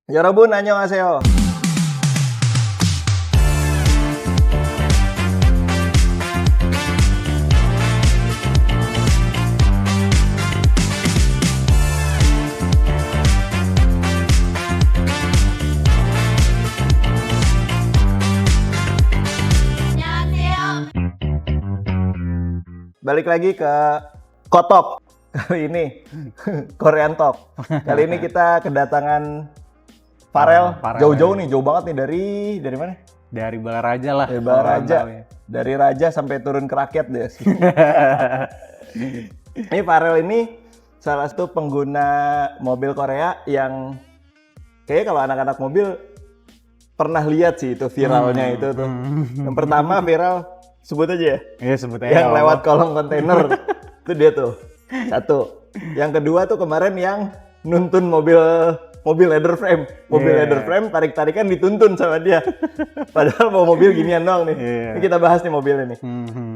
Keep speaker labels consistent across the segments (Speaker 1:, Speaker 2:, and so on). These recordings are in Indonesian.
Speaker 1: 여러분 안녕하세요. Balik lagi ke Kotok. Kali ini Korean Talk. Kali ini kita kedatangan Farel. Jauh-jauh nih, jauh banget nih dari mana?
Speaker 2: Dari Balaraja lah.
Speaker 1: Dari Balaraja. Dari Raja sampai turun ke rakyat deh. Ini Farel ini salah satu pengguna mobil Korea yang kayaknya kalau anak-anak mobil pernah lihat sih itu viralnya itu tuh. Yang pertama viral sebut aja ya.
Speaker 2: Iya sebut aja.
Speaker 1: Yang lewat kolong kontainer. Itu dia tuh. Satu. Yang kedua tuh kemarin yang nuntun mobil leather frame. Mobil leather frame tarik-tarikan dituntun sama dia. Padahal mau mobil ginian doang nih. Ini kita bahas nih mobil ini.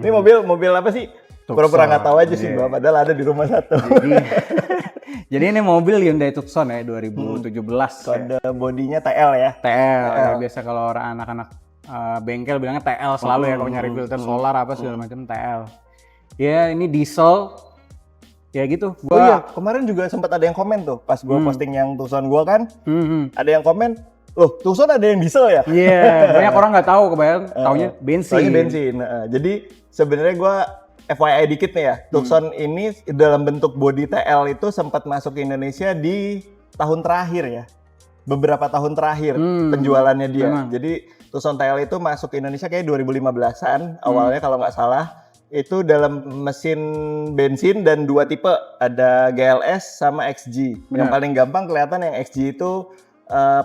Speaker 1: Ini mobil apa sih? Pura-pura nggak tahu aja sih, padahal ada di rumah satu.
Speaker 2: Jadi ini mobil Hyundai Tucson ya 2017.
Speaker 1: Kode bodinya TL ya.
Speaker 2: TL. Ya, biasa kalau orang anak-anak bengkel bilangnya TL selalu ya kalau nyari filter solar apa segala macam TL. Ya ini diesel. Ya gitu.
Speaker 1: Oh iya, kemarin juga sempat ada yang komen tuh pas gua posting yang Tucson gua kan. Ada yang komen, "Loh, Tucson ada yang diesel ya?"
Speaker 2: Iya, banyak orang nggak tahu kebayang taunya bensin.
Speaker 1: Taunya bensin. Jadi sebenarnya gua FYI dikit nih ya. Tucson ini dalam bentuk body TL itu sempat masuk ke Indonesia di tahun terakhir ya. Beberapa tahun terakhir penjualannya dia.
Speaker 2: Memang.
Speaker 1: Jadi Tucson TL itu masuk ke Indonesia kayak 2015-an awalnya kalau nggak salah. Itu dalam mesin bensin dan dua tipe, ada GLS sama XG. Yang paling gampang kelihatan yang XG itu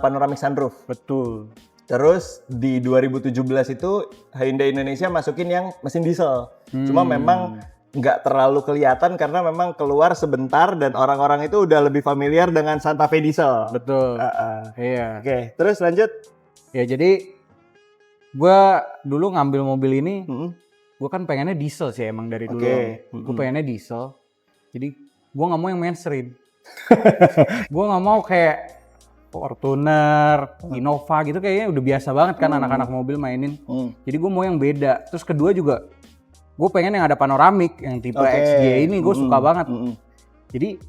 Speaker 1: panoramic sunroof.
Speaker 2: Betul.
Speaker 1: Terus di 2017 itu Hyundai Indonesia masukin yang mesin diesel. Cuma memang nggak terlalu kelihatan karena memang keluar sebentar dan orang-orang itu udah lebih familiar dengan Santa Fe diesel.
Speaker 2: Betul. Iya.
Speaker 1: Oke, terus lanjut.
Speaker 2: Ya jadi gua dulu ngambil mobil ini, gua kan pengennya diesel sih emang dari dulu. Gua pengennya diesel. Jadi gua nggak mau yang mainstream. Gua nggak mau kayak Fortuner, Innova gitu kayaknya udah biasa banget kan anak-anak mobil mainin. Jadi gue mau yang beda. Terus kedua juga, gue pengen yang ada panoramik, yang tipe XJ ini gue suka banget. Jadi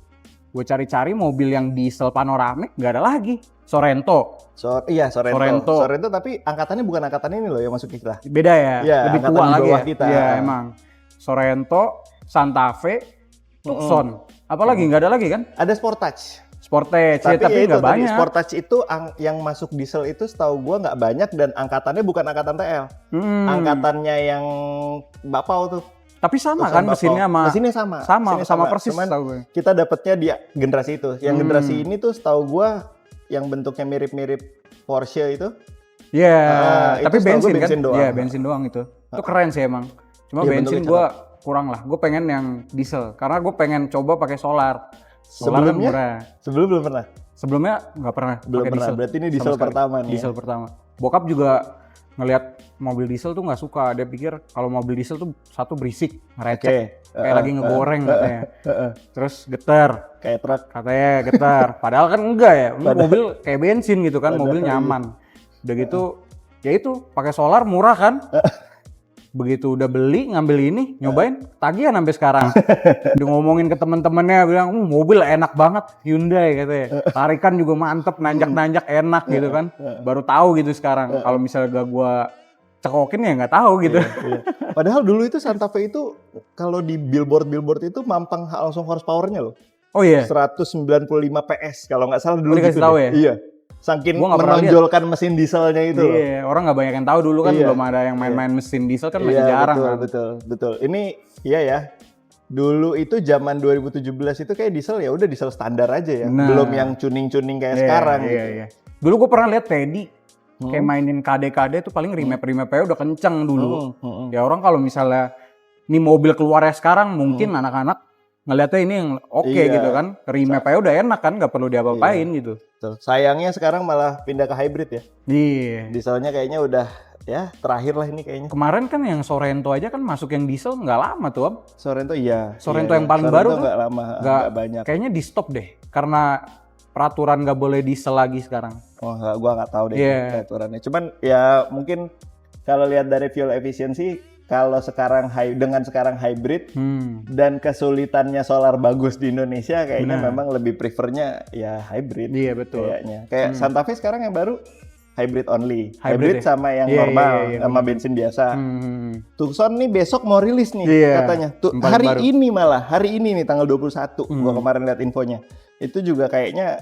Speaker 2: gue cari-cari mobil yang diesel panoramik, nggak ada lagi. Sorento.
Speaker 1: Iya, Sorento. Sorento tapi angkatannya bukan angkatan ini loh yang masuk kita.
Speaker 2: Beda ya, lebih tua lagi ya.
Speaker 1: Kita.
Speaker 2: Iya emang. Sorento, Santa Fe, Tucson. Apalagi nggak ada lagi kan?
Speaker 1: Ada Sportage.
Speaker 2: Sportage, tapi nggak banyak.
Speaker 1: Sportage itu yang masuk diesel itu setahu gua nggak banyak dan angkatannya bukan angkatan TL. Angkatannya yang Bapau tuh.
Speaker 2: Tapi sama kan mesinnya
Speaker 1: sama.
Speaker 2: Sama persis tahu gue.
Speaker 1: Kita dapatnya di generasi itu. Yang generasi ini tuh setahu gua yang bentuknya mirip-mirip Porsche itu.
Speaker 2: Iya, tapi bensin kan?
Speaker 1: Doang.
Speaker 2: Iya, bensin doang itu. Itu keren sih emang. Cuma bensin gua kurang lah. Gue pengen yang diesel karena gue pengen coba pakai solar.
Speaker 1: Sebelumnya belum pernah.
Speaker 2: Sebelumnya nggak pernah pakai diesel.
Speaker 1: Berarti ini diesel pertama nih.
Speaker 2: Diesel pertama. Bokap juga ngelihat mobil diesel tuh nggak suka. Dia pikir kalau mobil diesel tuh satu berisik, ngerecek, kayak lagi ngegoreng katanya. Terus getar,
Speaker 1: kayak truk
Speaker 2: katanya getar. Padahal kan enggak ya. Mobil kayak bensin gitu kan, mobil nyaman. Udah gitu, ya itu pakai solar murah kan. Begitu udah beli, ngambil ini, nyobain, tagihan sampai sekarang. Udah ngomongin ke temen-temennya, bilang, mobil enak banget, Hyundai katanya. Tarikan juga mantep, nanjak-nanjak enak gitu kan. Baru tahu gitu sekarang. Kalau misalnya gak gua cekokin ya nggak tahu gitu.
Speaker 1: Iya. Padahal dulu itu Santa Fe itu, kalau di billboard itu mampang langsung horsepower-nya loh.
Speaker 2: Oh iya?
Speaker 1: 195 PS, kalau nggak salah dulu gitu.
Speaker 2: Tahu ya?
Speaker 1: Iya. Saking menonjolkan mesin dieselnya itu.
Speaker 2: Iya, orang nggak banyak yang tahu dulu kan, belum ada yang main-main mesin diesel kan masih jarang kan.
Speaker 1: Betul. Ini iya ya. Dulu itu zaman 2017 itu kayak diesel ya udah diesel standar aja ya. Belum yang tuning-tuning kayak sekarang.
Speaker 2: Iya. Dulu gue pernah lihat Teddy kayak mainin KD tuh paling remap-remapnya udah kenceng dulu. Ya orang kalau misalnya ini mobil keluarnya sekarang mungkin anak-anak ngeliatnya ini yang oke gitu kan, remap aja udah enak kan, nggak perlu diapa-apain gitu.
Speaker 1: Sayangnya sekarang malah pindah ke hybrid ya.
Speaker 2: Iya.
Speaker 1: Dieselnya kayaknya udah ya terakhir lah ini kayaknya.
Speaker 2: Kemarin kan yang Sorento aja kan masuk yang diesel nggak lama tuh Om.
Speaker 1: Sorento iya.
Speaker 2: Sorento yang paling
Speaker 1: Sorento
Speaker 2: baru tuh
Speaker 1: nggak lama, nggak banyak.
Speaker 2: Kayaknya di stop deh karena peraturan nggak boleh diesel lagi sekarang.
Speaker 1: Oh, gua nggak tahu deh
Speaker 2: Iya.
Speaker 1: peraturannya. Cuman ya mungkin kalau lihat dari fuel efficiency, kalau sekarang dengan sekarang hybrid dan kesulitannya solar bagus di Indonesia, kayaknya
Speaker 2: Benar.
Speaker 1: memang lebih prefernya ya hybrid.
Speaker 2: Iya, betul.
Speaker 1: Kayaknya. Kayak Santa Fe sekarang yang baru hybrid only.
Speaker 2: Hybrid ya?
Speaker 1: Sama yang
Speaker 2: Iya,
Speaker 1: normal,
Speaker 2: iya,
Speaker 1: sama
Speaker 2: benar.
Speaker 1: bensin biasa.
Speaker 2: Hmm.
Speaker 1: Tucson nih besok mau rilis nih
Speaker 2: Iya,
Speaker 1: katanya.
Speaker 2: tempat
Speaker 1: Hari
Speaker 2: baru.
Speaker 1: ini malah, hari ini nih tanggal 21. Gua kemarin lihat infonya. Itu juga kayaknya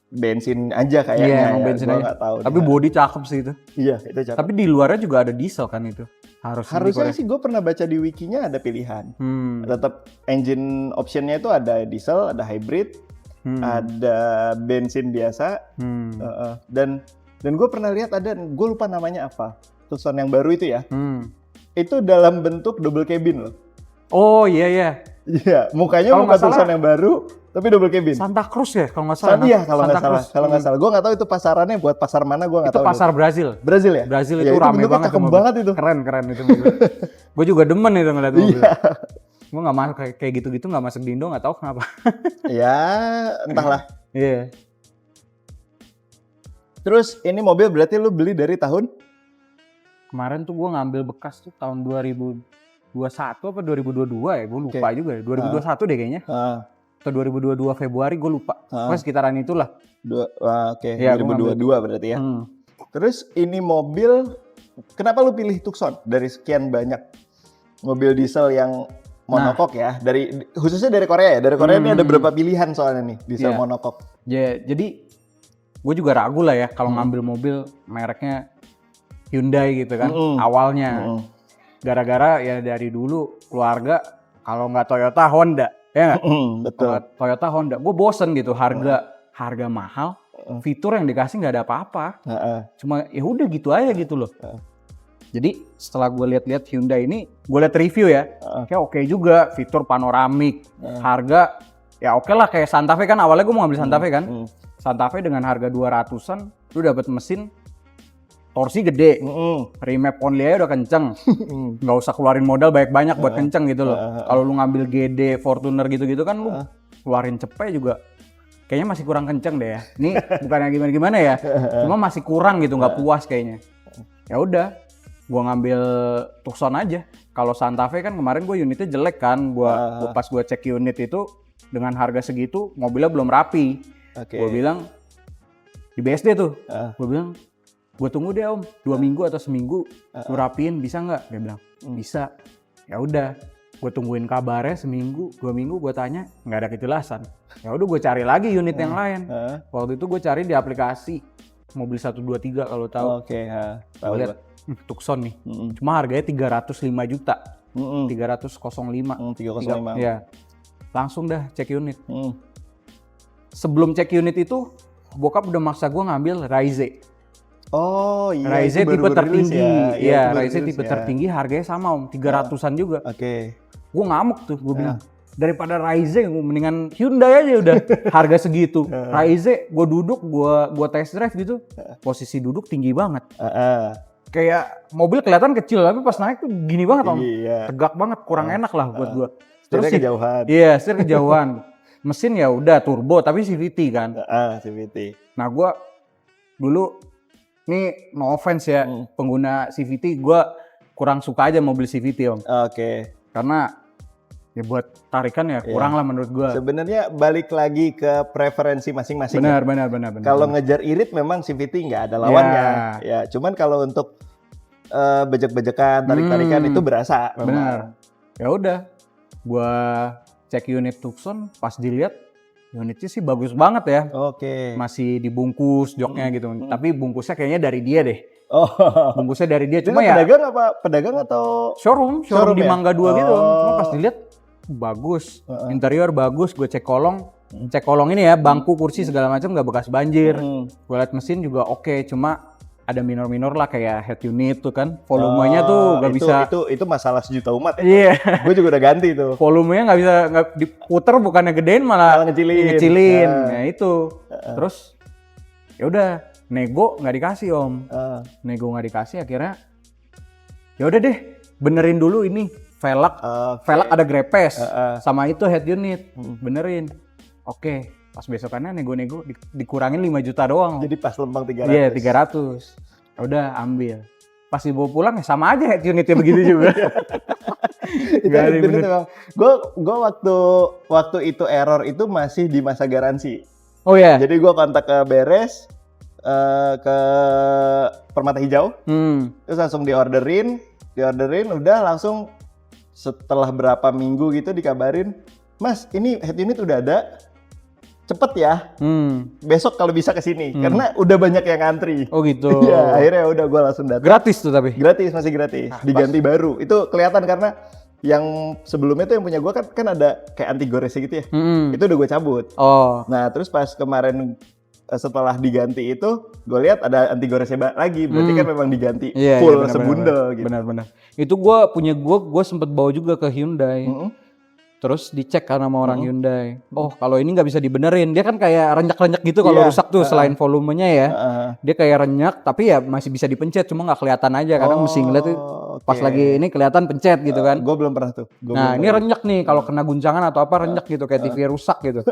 Speaker 1: bensin aja kayaknya.
Speaker 2: Iya, emang
Speaker 1: ya.
Speaker 2: bensin
Speaker 1: Gua
Speaker 2: aja.
Speaker 1: nggak tahu.
Speaker 2: Tapi body cakep sih itu.
Speaker 1: Iya, itu cakep.
Speaker 2: Tapi di luarnya juga ada diesel kan itu.
Speaker 1: Harusnya sih gue pernah baca di wikinya ada pilihan. Tetap engine optionnya itu ada diesel, ada hybrid, ada bensin biasa, dan gue pernah lihat ada, gue lupa namanya apa, Tucson yang baru itu ya, itu dalam bentuk double cabin loh.
Speaker 2: Oh iya iya.
Speaker 1: Iya, mukanya
Speaker 2: Kalau
Speaker 1: muka
Speaker 2: nggak salah-
Speaker 1: Tucson yang baru, tapi double cabin.
Speaker 2: Santa Cruz ya kalau nggak salah.
Speaker 1: Iya, kalau nggak
Speaker 2: Santa
Speaker 1: salah.
Speaker 2: Cruz.
Speaker 1: Kalau nggak salah, gue nggak tahu itu pasarannya buat pasar mana, gue nggak
Speaker 2: Itu
Speaker 1: tahu.
Speaker 2: pasar Brazil.
Speaker 1: Brazil ya?
Speaker 2: Brazil
Speaker 1: Ya,
Speaker 2: itu rame
Speaker 1: bentuknya
Speaker 2: banget.
Speaker 1: cakep
Speaker 2: tuh mobil.
Speaker 1: banget itu.
Speaker 2: Keren itu mobil. Gue juga demen itu ngeliat mobil.
Speaker 1: Iya.
Speaker 2: Gue nggak masuk kayak gitu-gitu, nggak masuk di Indo, nggak tahu kenapa.
Speaker 1: Ya, entahlah.
Speaker 2: Iya.
Speaker 1: Terus ini mobil berarti lu beli dari tahun?
Speaker 2: Kemarin tuh gue ngambil bekas tuh tahun 2021 apa 2022 ya, gue lupa juga. 2021 deh kayaknya. Atau 2022 Februari gue lupa. Pokoknya sekitaran itulah.
Speaker 1: Oke,
Speaker 2: Iya,
Speaker 1: 2022 berarti ya. Terus ini mobil, kenapa lu pilih Tucson dari sekian banyak mobil diesel yang monokok ya? Khususnya dari Korea ya. Dari Korea ini ada berapa pilihan soalnya nih diesel
Speaker 2: Iya.
Speaker 1: monokok.
Speaker 2: Ya, jadi gue juga ragu lah ya kalau ngambil mobil mereknya Hyundai gitu kan. Awalnya. Gara-gara ya dari dulu keluarga kalau nggak Toyota Honda. Ya nggak?
Speaker 1: Betul.
Speaker 2: Kalau Toyota Honda. Gue bosen gitu harga mahal. Fitur yang dikasih nggak ada apa-apa. Cuma ya udah gitu aja gitu loh. Jadi setelah gue lihat-lihat Hyundai ini, gue lihat review ya, kayak oke juga, fitur panoramik, harga ya oke lah kayak Santa Fe kan awalnya gue mau ambil Santa Fe kan, Santa Fe dengan harga 200-an, lu dapat mesin torsi gede, remap only aja udah kenceng, nggak usah keluarin modal banyak-banyak buat kenceng gitu loh. Kalau lu ngambil GD, Fortuner gitu-gitu kan lu keluarin cepet juga. Kayaknya masih kurang kenceng deh ya. Ini bukannya gimana-gimana ya, cuma masih kurang gitu, nggak puas kayaknya. Ya udah, gua ngambil Tucson aja. Kalau Santa Fe kan kemarin gue unitnya jelek kan, pas gue cek unit itu dengan harga segitu mobilnya belum rapi. Gue bilang di BSD tuh, gue bilang gue tunggu deh om 2 minggu atau seminggu lu rapiin bisa nggak? Dia bilang bisa. Ya udah, gue tungguin kabarnya seminggu 2 minggu, gue tanya nggak ada kejelasan. Ya udah gue cari lagi unit yang lain. Waktu itu gue cari di aplikasi mobil 123 kalau tahu.
Speaker 1: Tahu
Speaker 2: lihat Tucson nih, cuma harganya 305 juta, 305.
Speaker 1: 305.
Speaker 2: Ya, langsung dah cek unit. Sebelum cek unit itu, bokap udah maksa gue ngambil Raize.
Speaker 1: Oh iya.
Speaker 2: Raize
Speaker 1: itu
Speaker 2: tipe
Speaker 1: baru rilis
Speaker 2: tertinggi,
Speaker 1: ya.
Speaker 2: iya
Speaker 1: Itu baru
Speaker 2: Raize
Speaker 1: rilis
Speaker 2: tipe
Speaker 1: ya.
Speaker 2: tertinggi harganya sama om, 300-an juga. Gue ngamuk tuh, gue bilang daripada Raize, mendingan Hyundai aja udah harga segitu. Raize, gue duduk, gue test drive gitu, posisi duduk tinggi banget. Kayak mobil kelihatan kecil, tapi pas naik tuh gini banget om, tegak banget, kurang enak lah buat gue.
Speaker 1: Terus kejauhan.
Speaker 2: Iya, setir kejauhan. Mesin ya udah turbo, tapi CVT kan.
Speaker 1: CVT.
Speaker 2: Nah gue dulu, ini no offense ya, pengguna CVT, gue kurang suka aja mobil CVT om. Karena ya buat tarikan ya kurang lah menurut gue.
Speaker 1: Sebenarnya balik lagi ke preferensi masing-masing.
Speaker 2: Benar.
Speaker 1: Kalau ngejar irit memang CVT nggak ada lawannya. Ya, cuman kalau untuk bejek-bejekan, tarik-tarikan itu berasa.
Speaker 2: Benar. Ya udah, gue cek unit Tucson, pas dilihat unitnya sih bagus banget ya. Masih dibungkus joknya gitu. Tapi bungkusnya kayaknya dari dia deh. Bungkusnya dari dia. Cuma ya
Speaker 1: pedagang apa? Pedagang atau
Speaker 2: showroom di
Speaker 1: ya?
Speaker 2: Mangga 2 gitu. Cuma pas dilihat bagus. Interior bagus, gue cek kolong. Cek kolong ini ya, bangku, kursi segala macam nggak bekas banjir. Gue liat mesin juga oke. Cuma ada minor-minor lah kayak head unit tuh kan. Volumenya tuh nggak bisa.
Speaker 1: Itu masalah sejuta umat.
Speaker 2: Iya.
Speaker 1: Gue juga udah ganti tuh.
Speaker 2: Volumenya nggak diputer, bukannya gedein malah ngecilin. Nah itu. Terus ya udah nego nggak dikasih om. Nego nggak dikasih, akhirnya ya udah deh benerin dulu ini velg. Velg ada grepes sama itu head unit benerin. Oke, Pas besokannya nego-nego dikurangin 5 juta doang.
Speaker 1: Jadi pas lempang 300.
Speaker 2: Iya, 300. Ya udah ambil. Pas dibawa pulang ya sama aja head unitnya begitu juga.
Speaker 1: Itu bener. Gue waktu itu error itu masih di masa garansi.
Speaker 2: Oh ya.
Speaker 1: Jadi gue kontak ke Beres, ke Permata Hijau, terus langsung diorderin, udah langsung setelah berapa minggu gitu dikabarin, Mas ini head unit udah ada, cepet ya, besok kalau bisa kesini, karena udah banyak yang ngantri.
Speaker 2: Oh gitu.
Speaker 1: Iya, akhirnya udah gue langsung datang.
Speaker 2: Gratis tuh tapi?
Speaker 1: Gratis, masih gratis, diganti baru. Itu kelihatan karena yang sebelumnya tuh yang punya gue kan ada kayak anti goresnya gitu ya, itu udah gue cabut.
Speaker 2: Oh.
Speaker 1: Nah terus pas kemarin setelah diganti itu, gue lihat ada anti goresnya lagi, berarti kan memang diganti full bener, sebundel gitu.
Speaker 2: Benar-benar. Itu gue sempet bawa juga ke Hyundai. Terus dicek kan sama orang Hyundai. Oh kalau ini nggak bisa dibenerin, dia kan kayak renyak-renyak gitu kalau rusak tuh selain volumenya ya. Dia kayak renyak, tapi ya masih bisa dipencet, cuma nggak kelihatan aja. Kadang mesti ngeliat tuh pas lagi ini kelihatan pencet gitu kan.
Speaker 1: Gue belum pernah tuh.
Speaker 2: Nah ini renyak nih, kalau kena guncangan atau apa renyak gitu, kayak TV rusak gitu.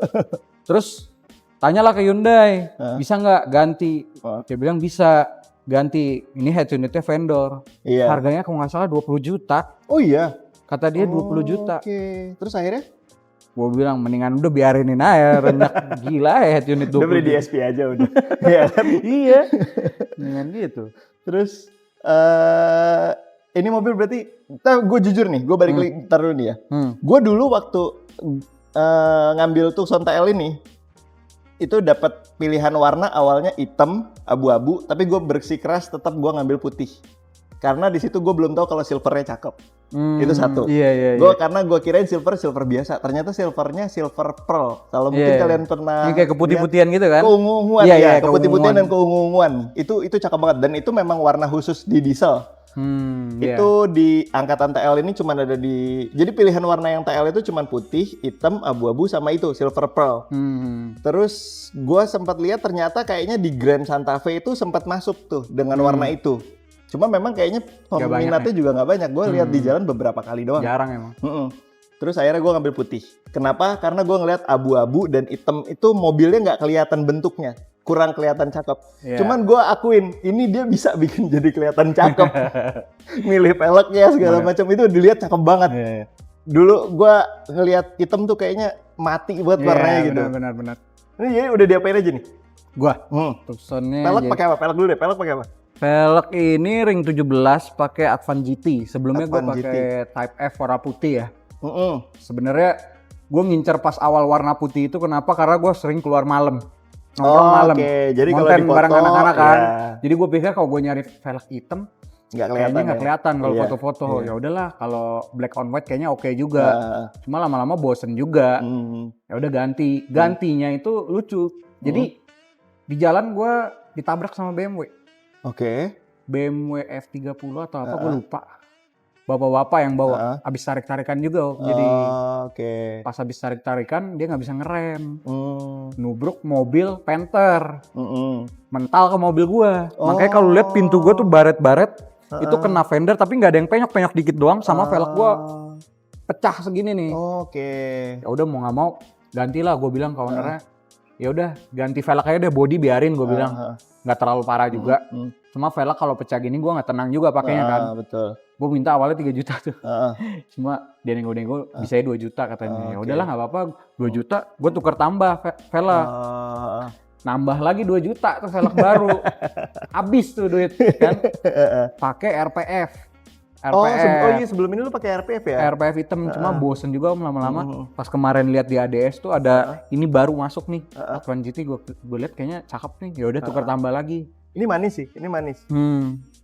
Speaker 2: Terus tanyalah ke Hyundai, bisa nggak ganti? Dia bilang bisa ganti. Ini head unitnya vendor. Harganya kalau nggak salah 20 juta.
Speaker 1: Oh iya?
Speaker 2: Kata dia 20 juta.
Speaker 1: Oke. Terus akhirnya?
Speaker 2: Gue bilang mendingan udah biarinin aja, renyak gila ya head unit 20 juta.
Speaker 1: Udah beli di SP aja udah. Iya kan?
Speaker 2: Iya. Mendingan gitu.
Speaker 1: Terus ini mobil berarti, gue jujur nih, gue balik lagi dulu nih ya. Gue dulu waktu ngambil Tucson TL ini, itu dapat pilihan warna awalnya hitam, abu-abu, tapi gue bersikeras tetap gue ngambil putih. Karena di situ gue belum tahu kalau silvernya cakep. Itu satu.
Speaker 2: Iya.
Speaker 1: Karena gue kirain silver biasa. Ternyata silvernya silver pearl. Kalau mungkin kalian pernah
Speaker 2: ini kayak keputih-putihan gitu kan?
Speaker 1: Keungu-unguan keputih-putihan dan keungu-unguan. Itu cakep banget dan itu memang warna khusus di diesel. Itu di angkatan TL ini cuma ada di. Jadi pilihan warna yang TL itu cuma putih, hitam, abu-abu sama itu silver pearl. Terus gue sempat lihat ternyata kayaknya di Grand Santa Fe itu sempat masuk tuh dengan warna itu. Cuma memang kayaknya peminatnya juga nggak banyak. Gue lihat di jalan beberapa kali doang.
Speaker 2: Jarang emang.
Speaker 1: Terus akhirnya gue ngambil putih. Kenapa? Karena gue ngeliat abu-abu dan hitam itu mobilnya nggak kelihatan bentuknya. Kurang kelihatan cakep. Cuman gue akuin, ini dia bisa bikin jadi kelihatan cakep. Milih peleknya segala macam itu dilihat cakep banget. Dulu gue ngeliat hitam tuh kayaknya mati buat warnanya gitu.
Speaker 2: Benar.
Speaker 1: Ini jadi udah diapain aja nih?
Speaker 2: Gua. Tucsonnya.
Speaker 1: Pelek pakai apa? Pelek dulu deh. Pelek pakai apa?
Speaker 2: Velg ini ring 17 pakai Advan GT. Sebelumnya gue pakai Type F warna putih ya. Sebenarnya gue ngincer pas awal warna putih itu kenapa? Karena gue sering keluar malam. Nongkrong malam.
Speaker 1: Jadi kalau di foto
Speaker 2: bareng anak-anak kan. Jadi gue pikir kalau gue nyari velg hitam
Speaker 1: nggak
Speaker 2: kelihatan kalau foto-foto. Ya udahlah kalau black on white kayaknya oke juga. Cuma lama-lama bosen juga. Ya udah ganti. Gantinya itu lucu. Jadi di jalan gue ditabrak sama BMW. BMW F30 atau apa gue lupa. Bapak-bapak yang bawa. Abis tarik-tarikan juga. Jadi pas abis tarik-tarikan dia nggak bisa ngerem. Nubruk mobil Panther. Mental ke mobil gue. Makanya kalau lihat pintu gue tuh baret-baret. Itu kena fender tapi nggak ada yang penyok-penyok dikit doang. Sama velg gue pecah segini nih. Ya udah mau nggak mau gantilah gue bilang ke ownernya. Ya udah ganti velg aja deh, body biarin gue bilang. Nggak terlalu parah juga. Cuma velg kalau pecah gini gue nggak tenang juga pakainya kan.
Speaker 1: Betul.
Speaker 2: Gue minta awalnya 3 juta tuh. Cuma dia nego-nego bisa 2 juta katanya. Ya udahlah nggak apa-apa, 2 juta gue tukar tambah velg. Nambah lagi 2 juta tuh velg baru. Habis tuh duit kan. Pakai RPF.
Speaker 1: iya sebelum ini lu pakai RPF ya?
Speaker 2: RPF hitam, cuma bosen juga lama-lama. Pas kemarin lihat di ADS tuh ada ini baru masuk nih. Advan GT gue lihat kayaknya cakep nih. Ya udah tukar tambah lagi.
Speaker 1: Ini manis sih, ini manis.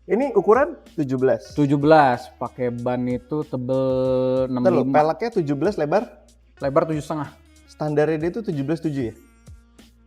Speaker 1: Ini ukuran 17.
Speaker 2: 17, pakai ban itu tebel 65.
Speaker 1: Peleknya 17 lebar?
Speaker 2: Lebar 7,5.
Speaker 1: Standarnya dia itu 17,7 ya?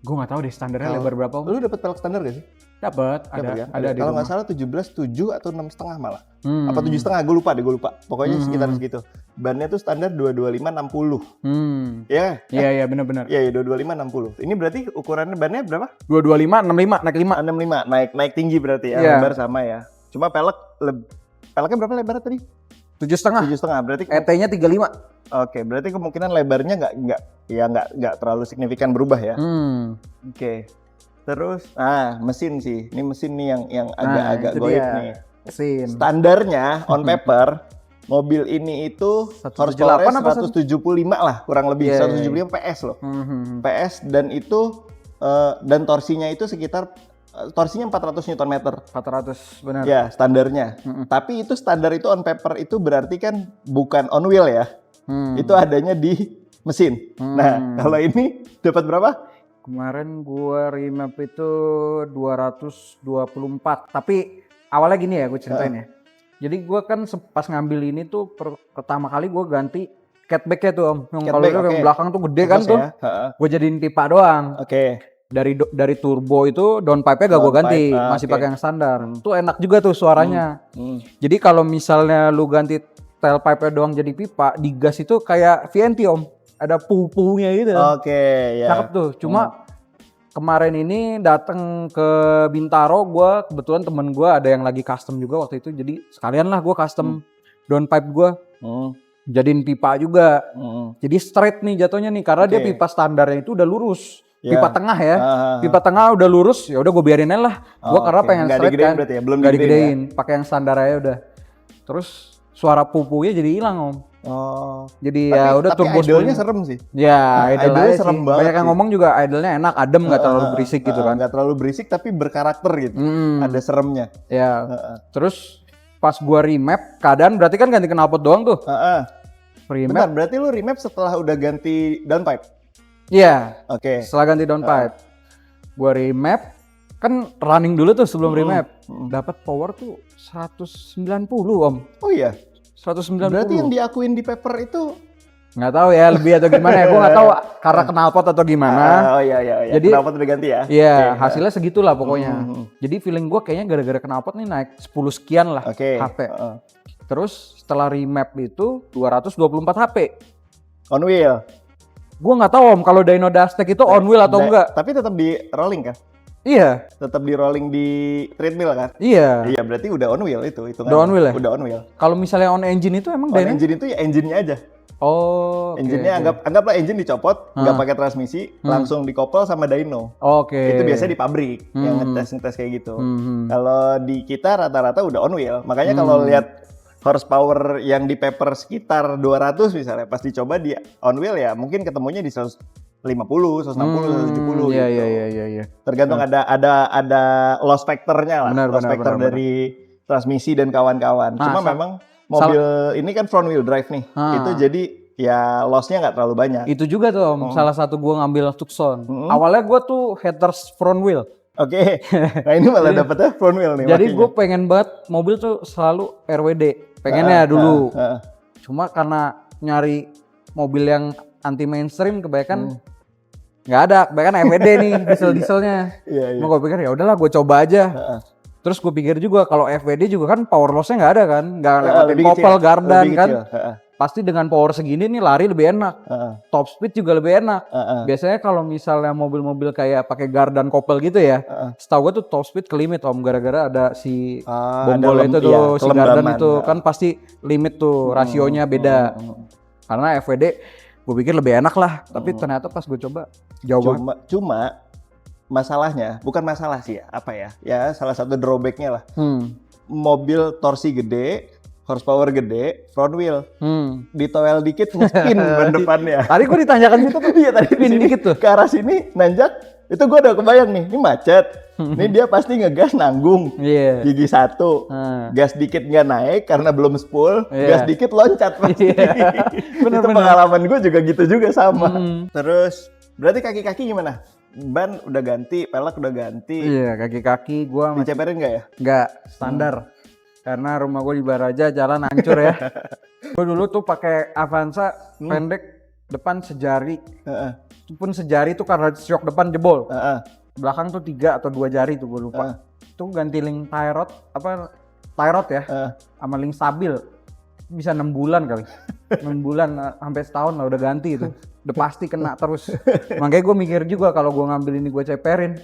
Speaker 2: Gue nggak tahu deh standarnya lebar berapa.
Speaker 1: Lu dapet pelek standar gak sih?
Speaker 2: Dapat, ada di
Speaker 1: kalau nggak salah 17,7 atau 6,5 malah. Apa 7,5? Gue lupa. Pokoknya sekitar segitu. Bannya tuh standar 225/60. Ya?
Speaker 2: Iya, benar-benar.
Speaker 1: Iya, 225/60. Ini berarti ukurannya bannya berapa?
Speaker 2: 225/65, naik 5.
Speaker 1: 65, naik tinggi berarti ya. Lebar sama ya. Cuma peleknya berapa lebar tadi?
Speaker 2: 7,5.
Speaker 1: 7,5 berarti.
Speaker 2: ET-nya 35.
Speaker 1: Oke, berarti kemungkinan lebarnya nggak terlalu signifikan berubah ya. Oke. Terus, mesin sih. Ini mesin nih yang agak-agak goib nih.
Speaker 2: Mesin.
Speaker 1: Standarnya on paper, mobil ini itu horsepower 175 lah, kurang lebih. 175 PS loh. PS dan itu dan torsinya itu sekitar torsinya 400 Nm.
Speaker 2: 400 benar.
Speaker 1: Ya, standarnya. Tapi itu standar itu on paper itu berarti kan bukan on wheel ya. Itu adanya di mesin. Nah, kalau ini dapat berapa?
Speaker 2: Kemarin gua remap itu 224. Tapi awalnya gini ya gue ceritain ya. Jadi gua kan pas ngambil ini tuh pertama kali gua ganti catback-nya tuh Om. Yang kalau yang belakang tuh gede kan tuh. Gue jadiin pipa doang.
Speaker 1: Oke.
Speaker 2: Dari turbo itu downpipe-nya gak gue ganti, masih pakai yang standar. Itu enak juga tuh suaranya. Jadi kalau misalnya lu ganti tailpipe-nya doang jadi pipa, di gas itu kayak VNT Om, ada puh-puhnya gitu.
Speaker 1: Oke, ya.
Speaker 2: Cakep tuh. Cuma kemarin ini datang ke Bintaro, kebetulan temen gue ada yang lagi custom juga waktu itu, jadi sekalian lah gue custom downpipe gue. Jadiin pipa juga. Jadi straight nih jatuhnya nih, karena dia pipa standarnya itu udah lurus. Pipa tengah ya, pipa tengah udah lurus, ya udah gue biarin aja lah. Gue karena pengen straight kan,
Speaker 1: ya? Belum
Speaker 2: gak digedein, pakai yang standar aja udah. Terus suara pupunya jadi hilang Om. Jadi ya udah turbo.
Speaker 1: Tapi idle-nya serem sih.
Speaker 2: Ya, idle-nya
Speaker 1: serem
Speaker 2: sih.
Speaker 1: banget.
Speaker 2: Banyak yang ngomong juga idle-nya enak, adem, nggak terlalu berisik gitu kan.
Speaker 1: Nggak terlalu berisik tapi berkarakter gitu. Ada seremnya.
Speaker 2: Ya. Terus pas gua remap, keadaan berarti kan ganti knalpot doang tuh. Remap.
Speaker 1: Bentar, berarti lu remap setelah udah ganti downpipe?
Speaker 2: Iya.
Speaker 1: Oke.
Speaker 2: Setelah ganti downpipe. Gua remap, kan running dulu tuh sebelum remap. Dapat power tuh 190 Om.
Speaker 1: Oh iya?
Speaker 2: 190.
Speaker 1: Berarti yang diakuin di paper itu
Speaker 2: nggak tahu ya lebih atau gimana ya, gue nggak tahu karena knalpot atau gimana.
Speaker 1: Oh iya. Jadi knalpot udah ganti ya?
Speaker 2: Iya, hasilnya segitulah pokoknya. Jadi feeling gue kayaknya gara-gara knalpot nih naik 10 sekian lah HP. Terus setelah remap itu 224 HP.
Speaker 1: On wheel?
Speaker 2: Gue nggak tahu Om kalau dyno dashtek itu on wheel atau enggak.
Speaker 1: Tapi tetap di rolling kan?
Speaker 2: Iya.
Speaker 1: Tetap di rolling di treadmill kan?
Speaker 2: Iya.
Speaker 1: Iya, berarti udah on wheel itu.
Speaker 2: Udah on wheel ya?
Speaker 1: Udah on wheel.
Speaker 2: Kalau misalnya on engine itu emang
Speaker 1: on engine itu ya engine-nya aja.
Speaker 2: Oh,
Speaker 1: engine-nya anggaplah engine dicopot, nggak pakai transmisi, langsung dikoppel sama dyno. Itu biasanya di pabrik yang ngetes kayak gitu. Kalau di kita rata-rata udah on wheel. Makanya kalau lihat horsepower yang di paper sekitar 200 misalnya, pas dicoba di on wheel ya mungkin ketemunya di 150, 160, 170 gitu.
Speaker 2: Iya.
Speaker 1: Tergantung ada loss factor-nya lah. Loss factor dari transmisi dan kawan-kawan. Cuma memang mobil ini kan front wheel drive nih. Itu jadi ya loss-nya nggak terlalu banyak.
Speaker 2: Itu juga tuh Om, salah satu gua ngambil Tucson. Awalnya gua tuh haters front wheel.
Speaker 1: Oke. Nah ini malah dapetnya front wheel nih.
Speaker 2: Jadi gue pengen banget mobil tuh selalu RWD. Pengennya dulu. Cuma karena nyari mobil yang anti mainstream kebanyakan nggak ada, kebanyakan FWD nih dieselnya. Mau gue pikir ya udahlah gue coba aja. Terus gue pikir juga kalau FWD juga kan power loss-nya nggak ada kan, nggak lewatin kopel gardan kan. Pasti dengan power segini nih lari lebih enak. Top speed juga lebih enak. Biasanya kalau misalnya mobil-mobil kayak pakai gardan kopel gitu ya, setahu gue tuh top speed ke limit Om, gara-gara ada si bonggol itu tuh, si gardan itu kan pasti limit tuh, rasionya beda. Karena FWD gue pikir lebih enak lah, tapi ternyata pas gue coba jauh banget.
Speaker 1: Cuma masalahnya, bukan masalah sih ya, apa ya? Ya salah satu drawback-nya lah. Mobil torsi gede, horsepower gede, front wheel. Ditowel dikit nge-spin ban depannya.
Speaker 2: Tadi gue ditanyakan gitu tuh.
Speaker 1: Iya tadi
Speaker 2: spin dikit tuh.
Speaker 1: Ke arah sini nanjak, itu gue udah kebayang nih, ini macet. Ini dia pasti ngegas nanggung. Gigi satu. Gas dikit nggak naik karena belum spool, gas dikit loncat pasti. Itu pengalaman gue juga gitu juga sama. Terus berarti kaki-kaki gimana? Ban udah ganti, pelek udah ganti.
Speaker 2: Iya, kaki-kaki gue
Speaker 1: diceperin nggak ya?
Speaker 2: Nggak, standar. Karena rumah gue di Baraja, jalan hancur ya. Gue dulu tuh pakai Avanza pendek, depan sejari. Itu pun sejari tuh karena shock depan jebol. Belakang tuh 3 atau 2 jari tuh gue lupa. Itu ganti link tie rod ya, sama link stabil. Bisa 6 bulan kali. 6 bulan sampai setahun lah udah ganti itu. Udah pasti kena terus. Makanya gue mikir juga kalau gue ngambil ini gue ceperin.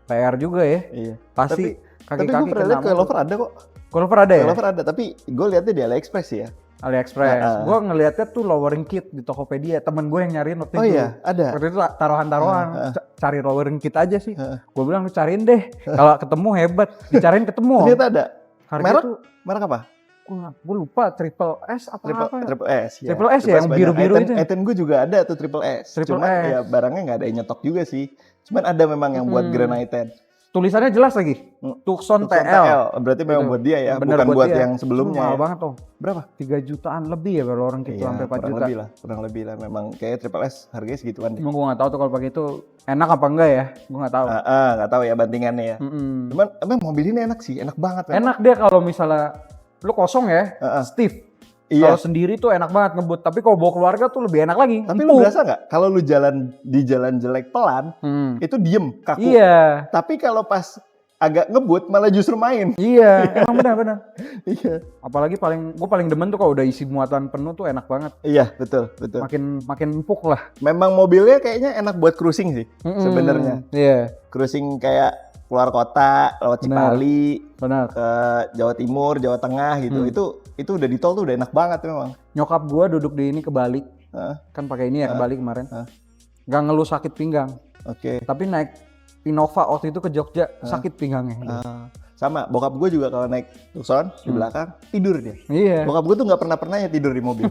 Speaker 2: PR juga ya. Pasti kaki-kaki
Speaker 1: tapi gue pernah lihat coilover ada kok.
Speaker 2: Coilover ada ya?
Speaker 1: Coilover ada, tapi gue lihatnya di AliExpress ya.
Speaker 2: AliExpress. Gue ngeliatnya tuh lowering kit di Tokopedia. Temen gue yang nyariin waktu itu.
Speaker 1: Oh iya, ada.
Speaker 2: Waktu itu taruhan-taruhan, cari lowering kit aja sih. Gue bilang lu cariin deh. Kalau ketemu hebat, dicariin ketemu.
Speaker 1: Ternyata ada.
Speaker 2: Harga tuh
Speaker 1: Merek apa?
Speaker 2: gue lupa Triple S apa
Speaker 1: Triple S ya.
Speaker 2: Triple S ya yang biru-biru itu.
Speaker 1: Item gue juga ada tuh Triple S. Cuman ya barangnya nggak ada yang nyetok juga sih. Cuman ada memang yang buat Granite.
Speaker 2: Tulisannya jelas lagi. Tucson TL.
Speaker 1: Berarti memang buat dia ya,
Speaker 2: bener
Speaker 1: bukan buat
Speaker 2: dia.
Speaker 1: yang sebelumnya.
Speaker 2: Mahal
Speaker 1: ya.
Speaker 2: banget tuh.
Speaker 1: Berapa?
Speaker 2: 3 jutaan lebih ya kalau orang gitu sampai 4 juta.
Speaker 1: Kurang lebih lah. Memang kayak Triple S harganya segituan deh.
Speaker 2: Emang gue nggak tahu tuh kalau pakai itu enak apa enggak ya? Gue nggak tahu.
Speaker 1: Nggak tahu ya bantingannya ya. Cuman emang mobil ini enak sih, enak banget.
Speaker 2: Enak dia kalau misalnya lu kosong ya, stiff.
Speaker 1: Iya.
Speaker 2: Kalau sendiri tuh enak banget ngebut, tapi kalau bawa keluarga tuh lebih enak lagi.
Speaker 1: Tapi lu berasa nggak kalau lu jalan di jalan jelek pelan, itu diem kaku.
Speaker 2: Iya.
Speaker 1: Tapi kalau pas agak ngebut malah justru main.
Speaker 2: Iya, emang benar-benar.
Speaker 1: Iya.
Speaker 2: Apalagi gue paling demen tuh kalau udah isi muatan penuh tuh enak banget.
Speaker 1: Iya, betul.
Speaker 2: Makin empuk lah.
Speaker 1: Memang mobilnya kayaknya enak buat cruising sih sebenarnya.
Speaker 2: Iya.
Speaker 1: Cruising kayak keluar kota, lewat Cipali,
Speaker 2: benar.
Speaker 1: ke Jawa Timur, Jawa Tengah gitu. Itu udah di tol tuh udah enak banget memang.
Speaker 2: Nyokap gua duduk di ini kebalik. Kan pakai ini ya kebalik kemarin. Gak ngeluh sakit pinggang.
Speaker 1: Oke.
Speaker 2: Tapi naik Innova waktu itu ke Jogja sakit pinggangnya.
Speaker 1: Sama, bokap gue juga kalau naik Tucson di belakang tidur dia.
Speaker 2: Iya.
Speaker 1: Bokap gue tuh nggak pernah ya tidur di mobil.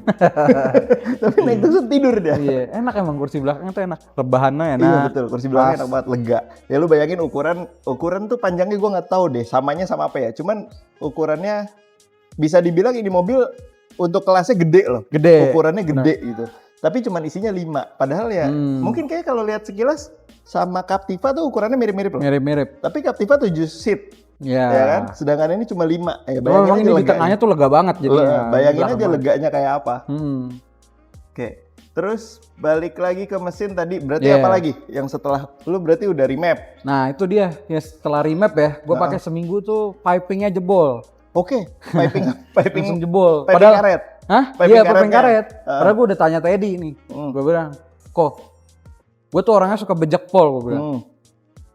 Speaker 1: Tapi naik Tucson tidur dia.
Speaker 2: Iya, enak emang kursi belakang tuh enak. Rebahannya enak.
Speaker 1: Iya betul, kursi belakang enak banget, lega. Ya lu bayangin ukuran tuh panjangnya gue nggak tahu deh, samanya sama apa ya. Cuman ukurannya bisa dibilang ini mobil untuk kelasnya gede loh.
Speaker 2: Gede.
Speaker 1: Ukurannya gede gitu. Tapi cuman isinya 5. Padahal ya mungkin kayak kalau lihat sekilas sama Captiva tuh ukurannya mirip-mirip loh.
Speaker 2: Mirip-mirip.
Speaker 1: Tapi Captiva 7 seat.
Speaker 2: Ya.
Speaker 1: Ya kan? Sedangkan ini cuma 5. Ya
Speaker 2: bayangin aja di tengahnya tuh lega banget jadi.
Speaker 1: Bayangin aja leganya kayak apa.
Speaker 2: Oke.
Speaker 1: Terus balik lagi ke mesin tadi, berarti apa lagi? Yang setelah lu berarti udah remap.
Speaker 2: Nah, itu dia. Ya setelah remap ya, gue pakai seminggu tuh pipingnya jebol.
Speaker 1: Oke, piping
Speaker 2: jebol.
Speaker 1: Piping karet.
Speaker 2: Hah? Iya, piping karet. Padahal gue udah tanya Teddy nih. Gue bilang, "Kok, gue tuh orangnya suka bejek pol," gue bilang.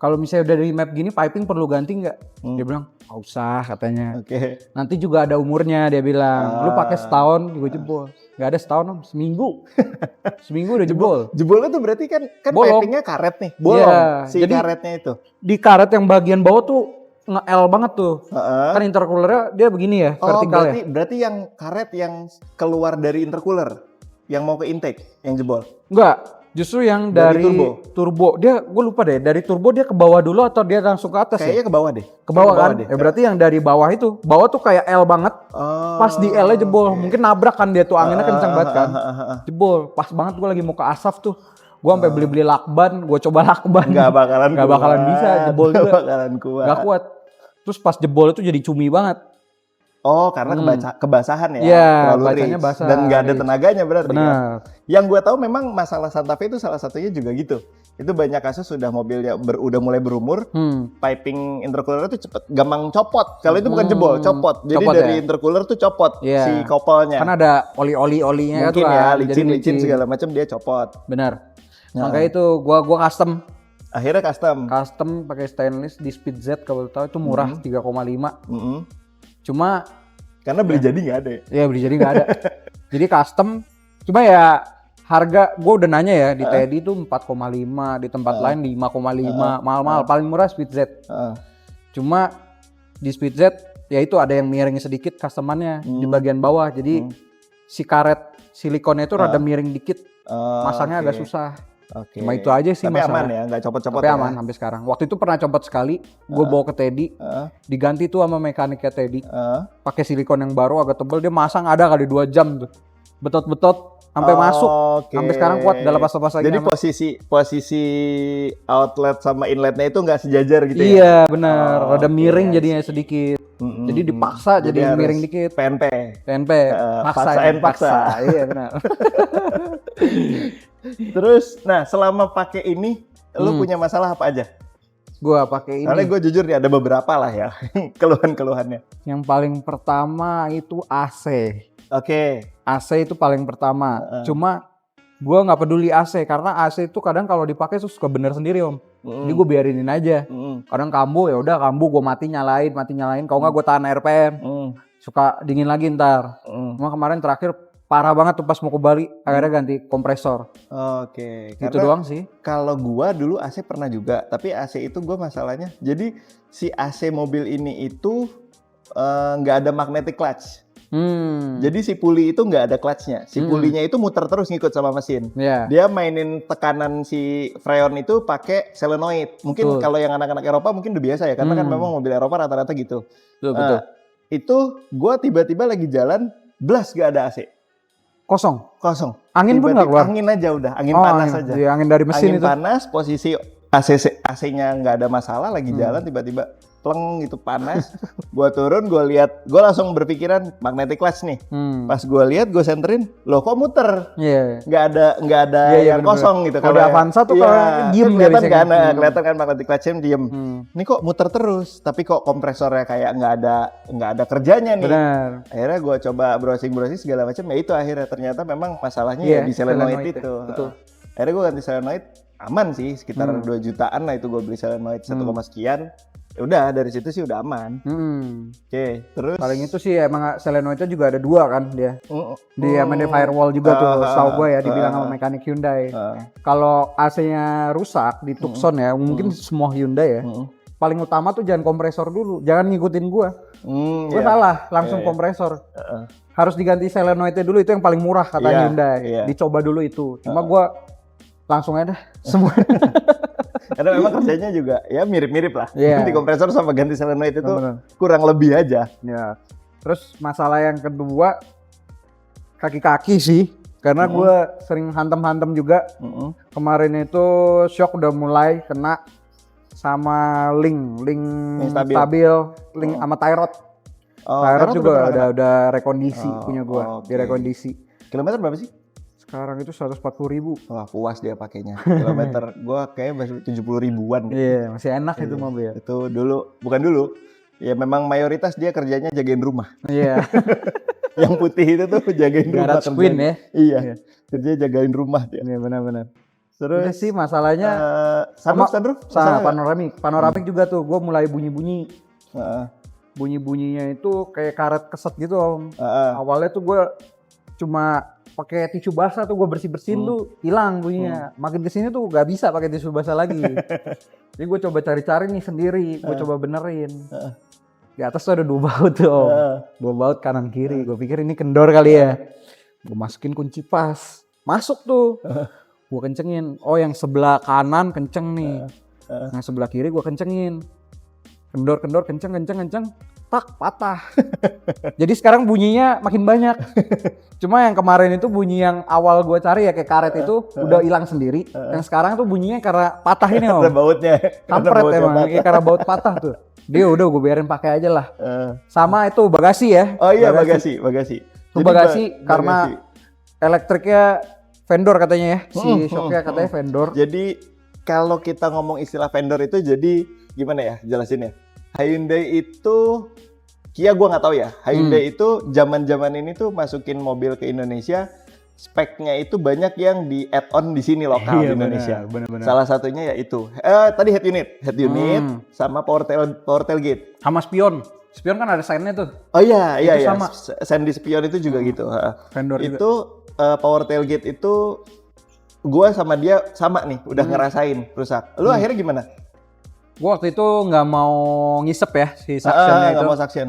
Speaker 2: Kalau misalnya udah di map gini, piping perlu ganti nggak? Dia bilang, nggak usah katanya.
Speaker 1: Oke.
Speaker 2: Nanti juga ada umurnya, dia bilang. Lu pakai setahun juga jebol. Nggak ada setahun, Om. Seminggu. Seminggu udah jebol.
Speaker 1: Jebolnya tuh berarti kan pipingnya karet nih, bolong si jadi, karetnya itu.
Speaker 2: Di karet yang bagian bawah tuh nge-L banget tuh. Kan intercoolernya dia begini ya, vertikal ya.
Speaker 1: Berarti yang karet yang keluar dari intercooler, yang mau ke intake, yang jebol?
Speaker 2: Enggak. Justru yang dari turbo. Dia, gue lupa deh, dari turbo dia ke bawah dulu atau dia langsung ke atas?
Speaker 1: Kayaknya ke bawah deh.
Speaker 2: Ke bawah kan? Ya berarti yang dari bawah itu, bawah tuh kayak L banget. Pas di L-nya jebol. Mungkin nabrak kan dia tuh, anginnya kencang banget kan. Jebol. Pas banget gue lagi mau ke asap tuh. Gue sampai beli-beli lakban, gue coba lakban.
Speaker 1: Gak bakalan
Speaker 2: bisa, jebol juga.
Speaker 1: Gak bakalan kuat.
Speaker 2: Gak kuat. Terus pas jebol itu jadi cumi banget.
Speaker 1: Oh, karena kebasahan ya,
Speaker 2: terlalu bacanya basah.
Speaker 1: Dan nggak ada tenaganya berarti.
Speaker 2: Benar.
Speaker 1: Kan? Yang gue tahu memang masalah Santa Fe itu salah satunya juga gitu. Itu banyak kasus sudah mobil yang udah mulai berumur, piping intercooler itu cepet gampang copot. Kalau itu bukan jebol, copot. Jadi copot dari intercooler tuh copot si kopelnya.
Speaker 2: Kan ada oli-olinya
Speaker 1: mungkin ya, licin segala macam dia copot.
Speaker 2: Benar. Makanya itu gua custom.
Speaker 1: Akhirnya
Speaker 2: custom pakai stainless di Speed Z kalau tahu itu murah 3,5. Cuma
Speaker 1: karena beli jadi nggak ada ya?
Speaker 2: Iya beli jadi nggak ada. Jadi custom, cuma ya harga gue udah nanya ya di Teddy itu 4,5, di tempat lain 5,5, mahal-mahal. Paling murah Speed Z. Cuma di Speed Z ya itu ada yang miring sedikit customannya di bagian bawah. Jadi si karet silikonnya itu rada miring dikit, masangnya agak susah. Cuma itu aja sih
Speaker 1: tapi
Speaker 2: masalah.
Speaker 1: Aman ya, nggak copot-copot.
Speaker 2: Tapi aman sampai sekarang. Waktu itu pernah copot sekali, gue bawa ke Teddy, diganti tuh sama mekaniknya Teddy, pakai silikon yang baru agak tebel, dia masang ada kali 2 jam tuh, betot-betot sampai masuk, sampai sekarang kuat, udah lepas-lepas lagi.
Speaker 1: Jadi posisi outlet sama inletnya itu nggak sejajar gitu ya?
Speaker 2: Iya benar, rada miring jadinya sedikit. Jadi dipaksa jadi miring dikit.
Speaker 1: PNP. Paksa.
Speaker 2: Iya benar.
Speaker 1: Terus, nah selama pakai ini, lu punya masalah apa aja?
Speaker 2: Gua pakai ini.
Speaker 1: Karena gue jujur nih ada beberapa lah ya keluhan-keluhannya.
Speaker 2: Yang paling pertama itu AC.
Speaker 1: Oke.
Speaker 2: AC itu paling pertama. Cuma gua nggak peduli AC karena AC itu kadang kalau dipakai tuh suka bener sendiri Om. Jadi gue biarinin aja. Kadang kambuh ya udah kambuh gue mati nyalain. Kalau nggak gue tahan RPM. suka dingin lagi ntar. Cuma kemarin terakhir parah banget tuh pas mau ke Bali, akhirnya ganti kompresor.
Speaker 1: Oke.
Speaker 2: Gitu doang sih.
Speaker 1: Kalau gua dulu AC pernah juga, tapi AC itu gua masalahnya, jadi si AC mobil ini itu nggak ada magnetic clutch. Jadi si puli itu nggak ada clutchnya. Si pulinya itu muter terus ngikut sama mesin. Dia mainin tekanan si freon itu pakai solenoid. Mungkin kalau yang anak-anak Eropa mungkin udah biasa ya, karena kan memang mobil Eropa rata-rata gitu.
Speaker 2: Betul.
Speaker 1: Itu gua tiba-tiba lagi jalan, blas gak ada AC.
Speaker 2: Kosong.
Speaker 1: Tiba-tiba
Speaker 2: Angin pun nggak keluar.
Speaker 1: Angin aja udah, angin panas aja.
Speaker 2: Iya, angin dari mesin
Speaker 1: angin
Speaker 2: itu.
Speaker 1: Panas, posisi AC-nya nggak ada masalah, lagi jalan tiba-tiba pleng gitu panas. Gua turun, gua lihat, gua langsung berpikiran magnetic clutch nih. Pas gua lihat, gua senterin, loh kok muter? Nggak ada yang kosong gitu.
Speaker 2: Kalau di Avanza tuh kalau diem
Speaker 1: kelihatan kan, kelihatan kan magnetic clutch-nya diem. Ini kok muter terus, tapi kok kompresornya kayak nggak ada kerjanya nih.
Speaker 2: Benar.
Speaker 1: Akhirnya gua coba browsing segala macam, ya itu akhirnya ternyata memang masalahnya ya di solenoid itu.
Speaker 2: Betul.
Speaker 1: Akhirnya gua ganti solenoid, aman sih, sekitar 2 jutaan lah itu gue beli solenoid 1, sekian. Ya udah dari situ sih udah aman. Oke, terus
Speaker 2: paling itu sih emang solenoidnya juga ada 2 kan dia. Di MD Firewall juga tuh, setahu gue ya dibilang sama mekanik Hyundai. Kalau AC-nya rusak di Tucson ya, mungkin semua Hyundai ya. Paling utama tuh jangan kompresor dulu, jangan ngikutin gue salah, langsung kompresor. Harus diganti solenoidnya dulu, itu yang paling murah kata Hyundai. Dicoba dulu itu. Cuma gue langsung aja semua.
Speaker 1: Karena memang kerjanya juga ya mirip-mirip lah. Ganti kompresor sama ganti solenoid itu kurang lebih aja.
Speaker 2: Ya. Terus masalah yang kedua kaki-kaki sih. Karena gue sering hantem-hantem juga. Kemarin itu shock udah mulai kena sama link stabil, link sama tie rod. Tie rod juga udah rekondisi punya gue, direkondisi.
Speaker 1: Kilometer berapa sih?
Speaker 2: Sekarang itu 140.000.
Speaker 1: Wah, puas dia pakainya. Kilometer gua kayaknya masih 70 ribuan.
Speaker 2: Iya, masih enak itu mobil.
Speaker 1: Itu bukan dulu. Ya memang mayoritas dia kerjanya jagain rumah.
Speaker 2: Iya.
Speaker 1: Yang putih itu tuh jagain rumah.
Speaker 2: Garage Queen ya.
Speaker 1: Iya. Kerja jagain rumah dia.
Speaker 2: Iya, benar-benar.
Speaker 1: Terus
Speaker 2: itu sih masalahnya
Speaker 1: sunroof.
Speaker 2: Panoramik juga tuh. Gua mulai bunyi-bunyi. Bunyi-bunyinya itu kayak karet keset gitu, Om. Awalnya tuh gua cuma pakai tisu basah tuh gue bersihin tuh hilang bunyinya. Makin kesini tuh gak bisa pakai tisu basah lagi. Jadi gue coba cari-cari nih sendiri, gue coba benerin. Di atas tuh ada 2 baut tuh, Om. 2 baut kanan kiri. Gue pikir ini kendor kali ya. Gue masukin kunci pas, masuk tuh. Gue kencengin. Oh, yang sebelah kanan kenceng nih. Yang sebelah kiri gue kencengin. Kendor kenceng. Tak, patah. Jadi sekarang bunyinya makin banyak. Cuma yang kemarin itu bunyi yang awal gue cari ya kayak karet itu udah hilang sendiri. Yang sekarang tuh bunyinya karena patah ini, Om.
Speaker 1: Karena bautnya.
Speaker 2: Kampret emang, kayak karena baut patah tuh. Dia udah gue biarin pakai aja lah. Sama itu bagasi ya.
Speaker 1: Oh iya, bagasi.
Speaker 2: Itu bagasi karena elektriknya vendor katanya ya. Si shocknya katanya vendor.
Speaker 1: Jadi kalau kita ngomong istilah vendor itu jadi gimana ya jelasinnya? Hyundai itu, Kia gue nggak tahu ya. Hyundai itu zaman ini tuh masukin mobil ke Indonesia, speknya itu banyak yang di add-on di sini lokal di Indonesia.
Speaker 2: Bener.
Speaker 1: Salah satunya ya itu. Tadi head unit sama power tailgate.
Speaker 2: Sama spion kan ada sign-nya tuh.
Speaker 1: Oh iya.
Speaker 2: Sama.
Speaker 1: Sandy spion itu juga gitu.
Speaker 2: Vendor
Speaker 1: itu power tailgate itu gue sama dia sama nih, udah ngerasain rusak. Lu akhirnya gimana?
Speaker 2: Gue waktu itu nggak mau ngisep ya si suctionnya itu.
Speaker 1: Nggak mau suction.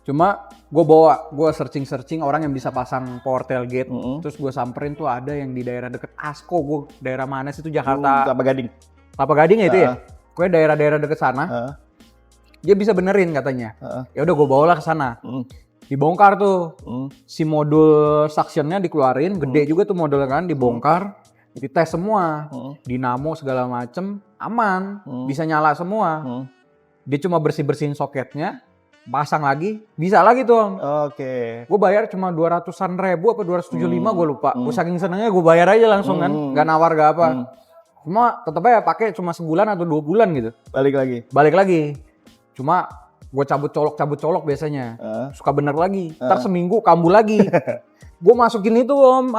Speaker 2: Cuma gue searching orang yang bisa pasang power tailgate. Terus gue samperin tuh ada yang di daerah deket Asko. Gue daerah mana sih itu Jakarta? Kelapa Gading ya itu ya? Gue daerah-daerah deket sana. Dia bisa benerin katanya. Ya udah gue bawalah ke sana. Dibongkar tuh. Si modul suctionnya dikeluarin. Gede juga tuh modulnya kan, dibongkar. Dites semua, dinamo segala macem, aman, bisa nyala semua. Dia cuma bersihin soketnya, pasang lagi, bisa lagi tuh, Om.
Speaker 1: Oke.
Speaker 2: Gue bayar cuma 200-an ribu apa 275 gue lupa. Gue saking senengnya gue bayar aja langsung kan, gak nawar gak apa. Cuma tetep aja pakai cuma sebulan atau 2 bulan gitu. Balik lagi. Cuma gue cabut colok biasanya. Suka bener lagi. Ntar seminggu kambuh lagi. Gue masukin itu, Om,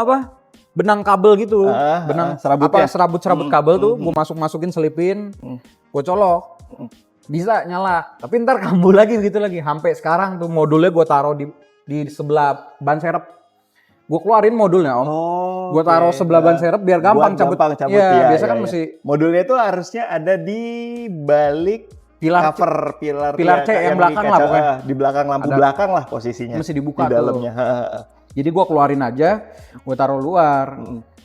Speaker 2: benang kabel gitu, benang serabut kabel tuh, gue masukin selipin, gue colok, Bisa nyala, tapi ntar kambuh lagi begitu lagi. Sampai sekarang tuh modulnya gue taruh di sebelah ban serep. Gue keluarin modulnya Om. Gue taruh sebelah ban serep biar gampang cabut. Iya, biasa kan mesti.
Speaker 1: Modulnya itu harusnya ada di balik
Speaker 2: pilar
Speaker 1: pilar
Speaker 2: C yang belakang lah pokoknya.
Speaker 1: Di belakang lampu belakang lah posisinya.
Speaker 2: Mesti dibuka
Speaker 1: di dalamnya.
Speaker 2: Jadi gue keluarin aja, gue taruh luar.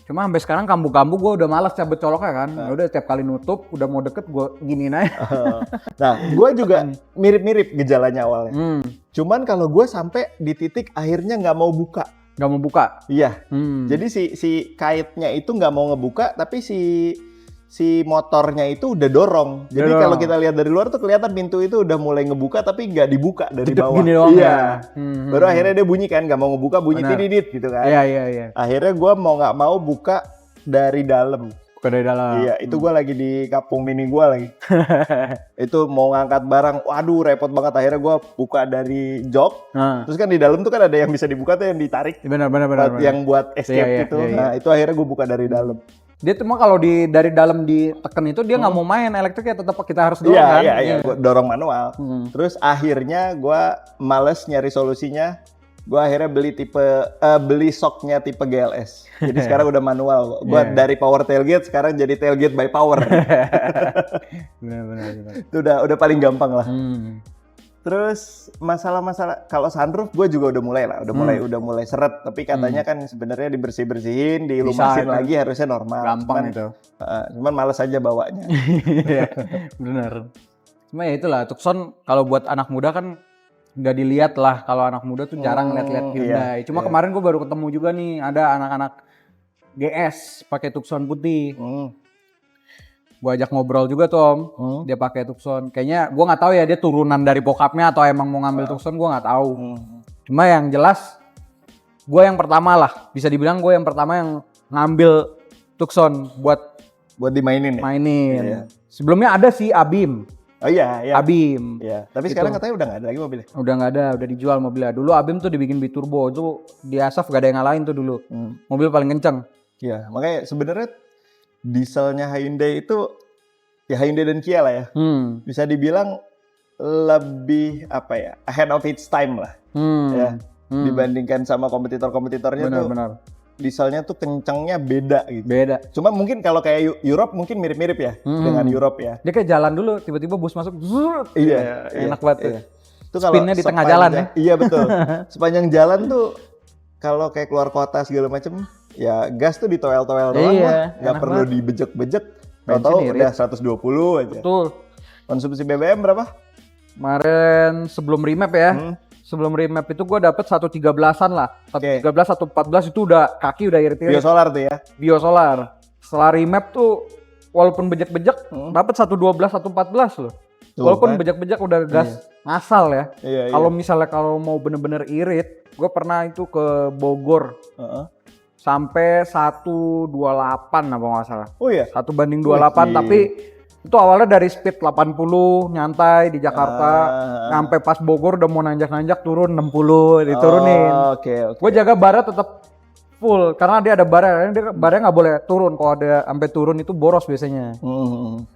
Speaker 2: Cuma sampai sekarang kambuh-kambuh gue udah malas cabut coloknya kan. Udah tiap kali nutup, udah mau deket gue giniin aja.
Speaker 1: Nah, gue juga mirip-mirip gejalanya awalnya. Cuman kalau gue sampai di titik akhirnya nggak mau buka.
Speaker 2: Nggak mau buka?
Speaker 1: Iya. Jadi si kaitnya itu nggak mau ngebuka, tapi si motornya itu udah dorong. Jadi kalau kita lihat dari luar tuh kelihatan pintu itu udah mulai ngebuka tapi nggak dibuka dari bawah.
Speaker 2: Gini doang
Speaker 1: iya. Baru akhirnya dia bunyi kan, nggak mau ngebuka, bunyi tididit gitu kan.
Speaker 2: Iya.
Speaker 1: Akhirnya gue mau nggak mau buka dari dalam.
Speaker 2: Buka dari dalam.
Speaker 1: Iya, itu gue lagi di kapung mini gue lagi. Itu mau ngangkat barang, waduh repot banget. Akhirnya gue buka dari jok. Terus kan di dalam tuh kan ada yang bisa dibuka tuh yang ditarik.
Speaker 2: Benar.
Speaker 1: Yang buat escape gitu. Nah itu akhirnya gue buka dari dalam.
Speaker 2: Dia cuma kalau dari dalam diteken itu dia nggak mau main elektriknya, tetap kita harus dorong kan?
Speaker 1: Iya, gua dorong manual. Terus akhirnya gue males nyari solusinya, gue akhirnya beli shocknya tipe GLS. Jadi sekarang udah manual. Gue dari power tailgate sekarang jadi tailgate by power.
Speaker 2: benar.
Speaker 1: Itu udah paling gampang lah. Terus masalah-masalah kalau sunroof gue juga udah mulai seret, tapi katanya kan sebenarnya dibersih-bersihin, dilumasin lagi harusnya normal.
Speaker 2: Gampang itu.
Speaker 1: Cuman males aja bawanya.
Speaker 2: Bener. Cuma ya itulah Tucson kalau buat anak muda kan nggak dilihat lah, kalau anak muda tuh jarang lihat-lihat Hyundai. Cuma kemarin gue baru ketemu juga nih ada anak-anak GS pakai Tucson putih. Gue ajak ngobrol juga tuh Om, dia pakai Tucson. Kayaknya gue nggak tahu ya dia turunan dari bokapnya atau emang mau ngambil Tucson, gue nggak tahu. Cuma yang jelas, gue yang pertama lah, bisa dibilang gue yang pertama yang ngambil Tucson buat
Speaker 1: dimainin ya?
Speaker 2: Mainin. Sebelumnya ada sih Abim.
Speaker 1: Oh iya.
Speaker 2: Abim.
Speaker 1: Iya. Tapi sekarang katanya udah nggak ada lagi mobilnya.
Speaker 2: Udah nggak ada, udah dijual mobilnya. Dulu Abim tuh dibikin biturbo, itu di Asaf gak ada yang ngalahin tuh dulu. Mobil paling kenceng.
Speaker 1: Iya, makanya sebenarnya dieselnya Hyundai itu ya Hyundai dan Kia lah ya. Bisa dibilang lebih ahead of its time lah. Ya. Dibandingkan sama kompetitornya tuh. Benar. Dieselnya tuh kencengnya beda gitu.
Speaker 2: Beda.
Speaker 1: Cuma mungkin kalau kayak Europe mungkin mirip-mirip ya dengan Europe ya.
Speaker 2: Dia kayak jalan dulu tiba-tiba bus masuk.
Speaker 1: Iya.
Speaker 2: Enak banget.
Speaker 1: Iya. Itu
Speaker 2: spinnya di tengah jalan ya.
Speaker 1: Iya betul. Sepanjang jalan tuh kalau kayak keluar kota segala macem, ya gas tuh ditoel-toel doang lah, nggak perlu dibejek-bejek. Tahu udah 120 aja.
Speaker 2: Betul.
Speaker 1: Konsumsi BBM berapa?
Speaker 2: Kemarin sebelum remap ya. Sebelum remap itu gue dapet 113-an lah. 113, 114 itu udah kaki udah irit-irit.
Speaker 1: Biosolar tuh ya? Biosolar.
Speaker 2: Setelah remap tuh walaupun bejek-bejek dapet 112, 114 loh. Walaupun bejek-bejek udah gas ngasal ya. Kalau misalnya mau bener-bener irit, gue pernah itu ke Bogor. Sampai 128 apa nggak salah. Oh iya? 1:28 tapi itu awalnya dari speed 80 nyantai di Jakarta. Sampai pas Bogor udah mau nanjak-nanjak turun 60 diturunin.
Speaker 1: Oke.
Speaker 2: Gue jaga barnya tetap full karena dia ada barnya. Barnya nggak boleh turun. Kalau ada sampai turun itu boros biasanya.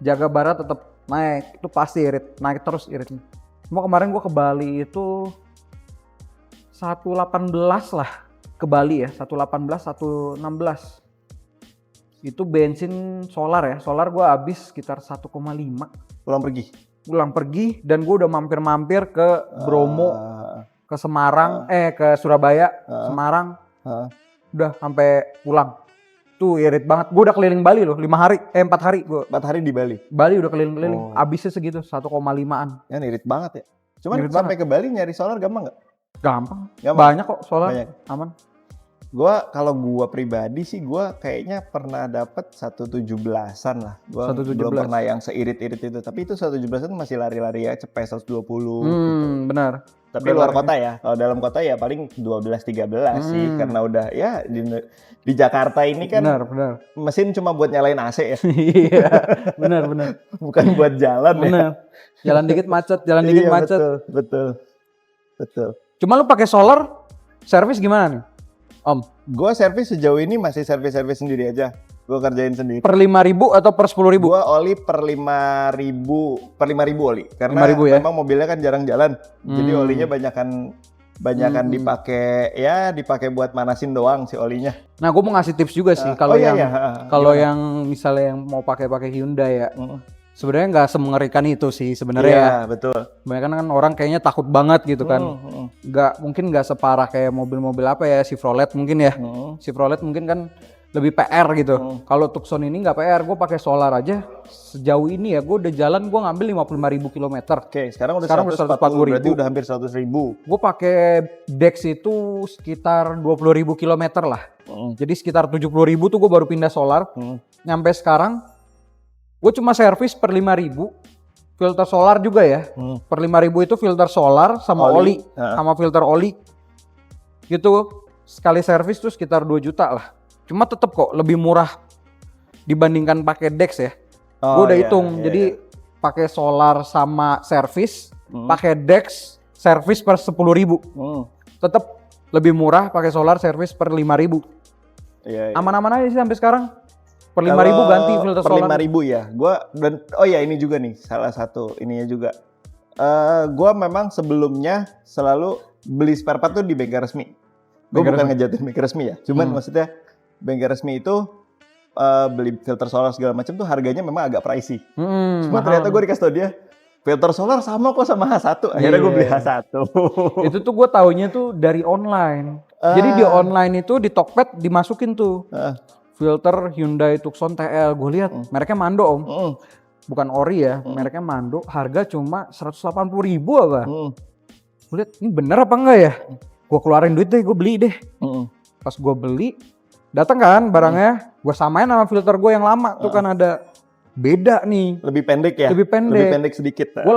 Speaker 2: Jaga barnya tetap naik. Itu pasti irit. Naik terus iritnya. Cuma kemarin gue ke Bali itu 118 lah. Ke Bali ya, 118, 116. Itu bensin solar ya. Solar gue habis sekitar 1,5. Pulang pergi dan gue udah mampir-mampir ke Bromo, ke Semarang, ke Surabaya, Semarang. Udah sampai pulang. Tuh irit banget. Gue udah keliling Bali loh, 4 hari. 4
Speaker 1: hari di Bali?
Speaker 2: Bali udah keliling-keliling. Habisnya segitu, 1,5an.
Speaker 1: Ya irit banget ya. Cuman sampai ke Bali nyari solar gampang nggak?
Speaker 2: Gampang. Banyak kok solar. Aman.
Speaker 1: Kalau gua pribadi sih kayaknya pernah dapet 117-an lah. Gua
Speaker 2: 117.
Speaker 1: Belum pernah yang seirit-irit itu. Tapi itu 117-an masih lari-lari ya, cepet 120 gitu.
Speaker 2: Benar.
Speaker 1: Tapi luar kota ya. Kalau dalam kota ya paling 12-13 sih. Karena udah ya di Jakarta ini kan
Speaker 2: benar.
Speaker 1: Mesin cuma buat nyalain AC ya.
Speaker 2: Iya, benar.
Speaker 1: Bukan buat jalan ya.
Speaker 2: Jalan dikit macet, macet.
Speaker 1: Betul.
Speaker 2: Cuma lu pakai solar, servis gimana nih? Om,
Speaker 1: gue servis sejauh ini masih servis sendiri aja. Gue kerjain sendiri.
Speaker 2: Per 5.000 atau per 10.000?
Speaker 1: Gue oli per 5.000 oli. Karena
Speaker 2: 5.000 ya?
Speaker 1: memang mobilnya kan jarang jalan. Jadi olinya banyakan dipakai buat manasin doang si olinya.
Speaker 2: Nah, gue mau ngasih tips juga sih kalau yang misalnya yang mau pakai Hyundai ya. Sebenarnya nggak semengerikan itu sih sebenarnya.
Speaker 1: Iya, betul.
Speaker 2: Banyak kan orang kayaknya takut banget gitu kan. Mungkin nggak separah kayak mobil-mobil apa ya, Chevrolet mungkin ya. Chevrolet mungkin kan lebih PR gitu. Kalau Tucson ini nggak PR, gue pakai solar aja. Sejauh ini ya gue udah jalan, gue ngambil 55.000 kilometer.
Speaker 1: Oke, sekarang udah 140.000. Berarti udah hampir 100.000.
Speaker 2: Gue pakai Dex itu sekitar 20.000 kilometer lah. Jadi sekitar 70.000 tuh gue baru pindah solar. Nyampe sekarang gue cuma servis per 5.000, filter solar juga ya. Per 5.000 itu filter solar sama oli sama filter oli. Gitu, sekali servis tuh sekitar 2 juta lah. Cuma tetep kok lebih murah dibandingkan pakai Dex ya. Gue udah hitung, jadi pakai solar sama servis, pakai Dex servis per 10.000. Tetep lebih murah pakai solar servis per 5.000. Aman-aman aja sih sampai sekarang. Per 5.000 ganti filter solar.
Speaker 1: Per 5.000 ya. Ini juga nih salah satu ininya juga. Gua memang sebelumnya selalu beli spare part tuh di bengkel resmi. Gue bukan ngejatin bengkel resmi ya. Cuman maksudnya bengkel resmi itu beli filter solar segala macam tuh harganya memang agak pricey. Cuma ternyata gue dikasih tau dia filter solar sama kok sama H1. Akhirnya gue beli H1.
Speaker 2: Itu tuh gue taunya tuh dari online. Jadi di online itu di Tokped dimasukin tuh. Filter Hyundai Tucson TL, gue lihat mereknya Mando om, bukan ori ya, mereknya Mando, harga cuma 180.000 apa? Gue lihat ini bener apa enggak ya? Gue keluarin duit deh, gue beli deh. Pas gue beli, datang kan barangnya, gue samain sama filter gue yang lama tuh kan ada beda nih.
Speaker 1: Lebih pendek ya? Lebih pendek sedikit.
Speaker 2: Gue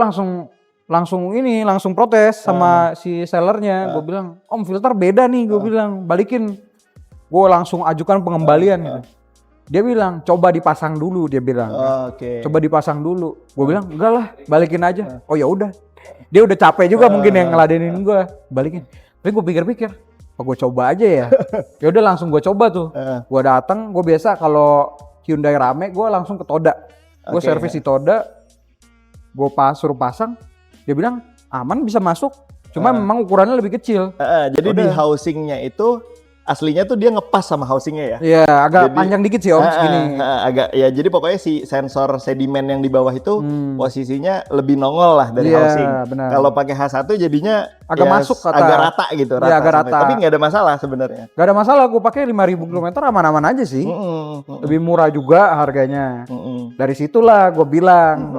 Speaker 2: langsung protes sama si sellernya, gue bilang, om filter beda nih, gue bilang balikin. Gue langsung ajukan pengembalian gitu. Dia bilang coba dipasang dulu, dia bilang. Coba dipasang dulu. Gue bilang enggak lah, balikin aja. Oh ya udah. Dia udah capek juga mungkin yang ngeladenin gue, balikin. Tapi gue pikir-pikir, apa gue coba aja ya? Ya udah langsung gue coba tuh. Gue datang, gue biasa kalau Hyundai rame, gue langsung ke Toda. Gue servis di Toda, gue suruh pasang. Dia bilang aman, bisa masuk. Cuma memang ukurannya lebih kecil.
Speaker 1: Jadi di housingnya itu aslinya tuh dia ngepas sama housingnya ya?
Speaker 2: Iya, agak panjang dikit sih om segini.
Speaker 1: Agak ya, jadi pokoknya si sensor sedimen yang di bawah itu posisinya lebih nongol lah dari housing. Kalau pakai H1 jadinya
Speaker 2: agak masuk kata.
Speaker 1: Agak rata gitu.
Speaker 2: Agak rata.
Speaker 1: Tapi nggak ada masalah sebenarnya.
Speaker 2: Nggak ada masalah, gue pakai 5.000 km aman-aman aja sih. Lebih murah juga harganya. Dari situlah gue bilang,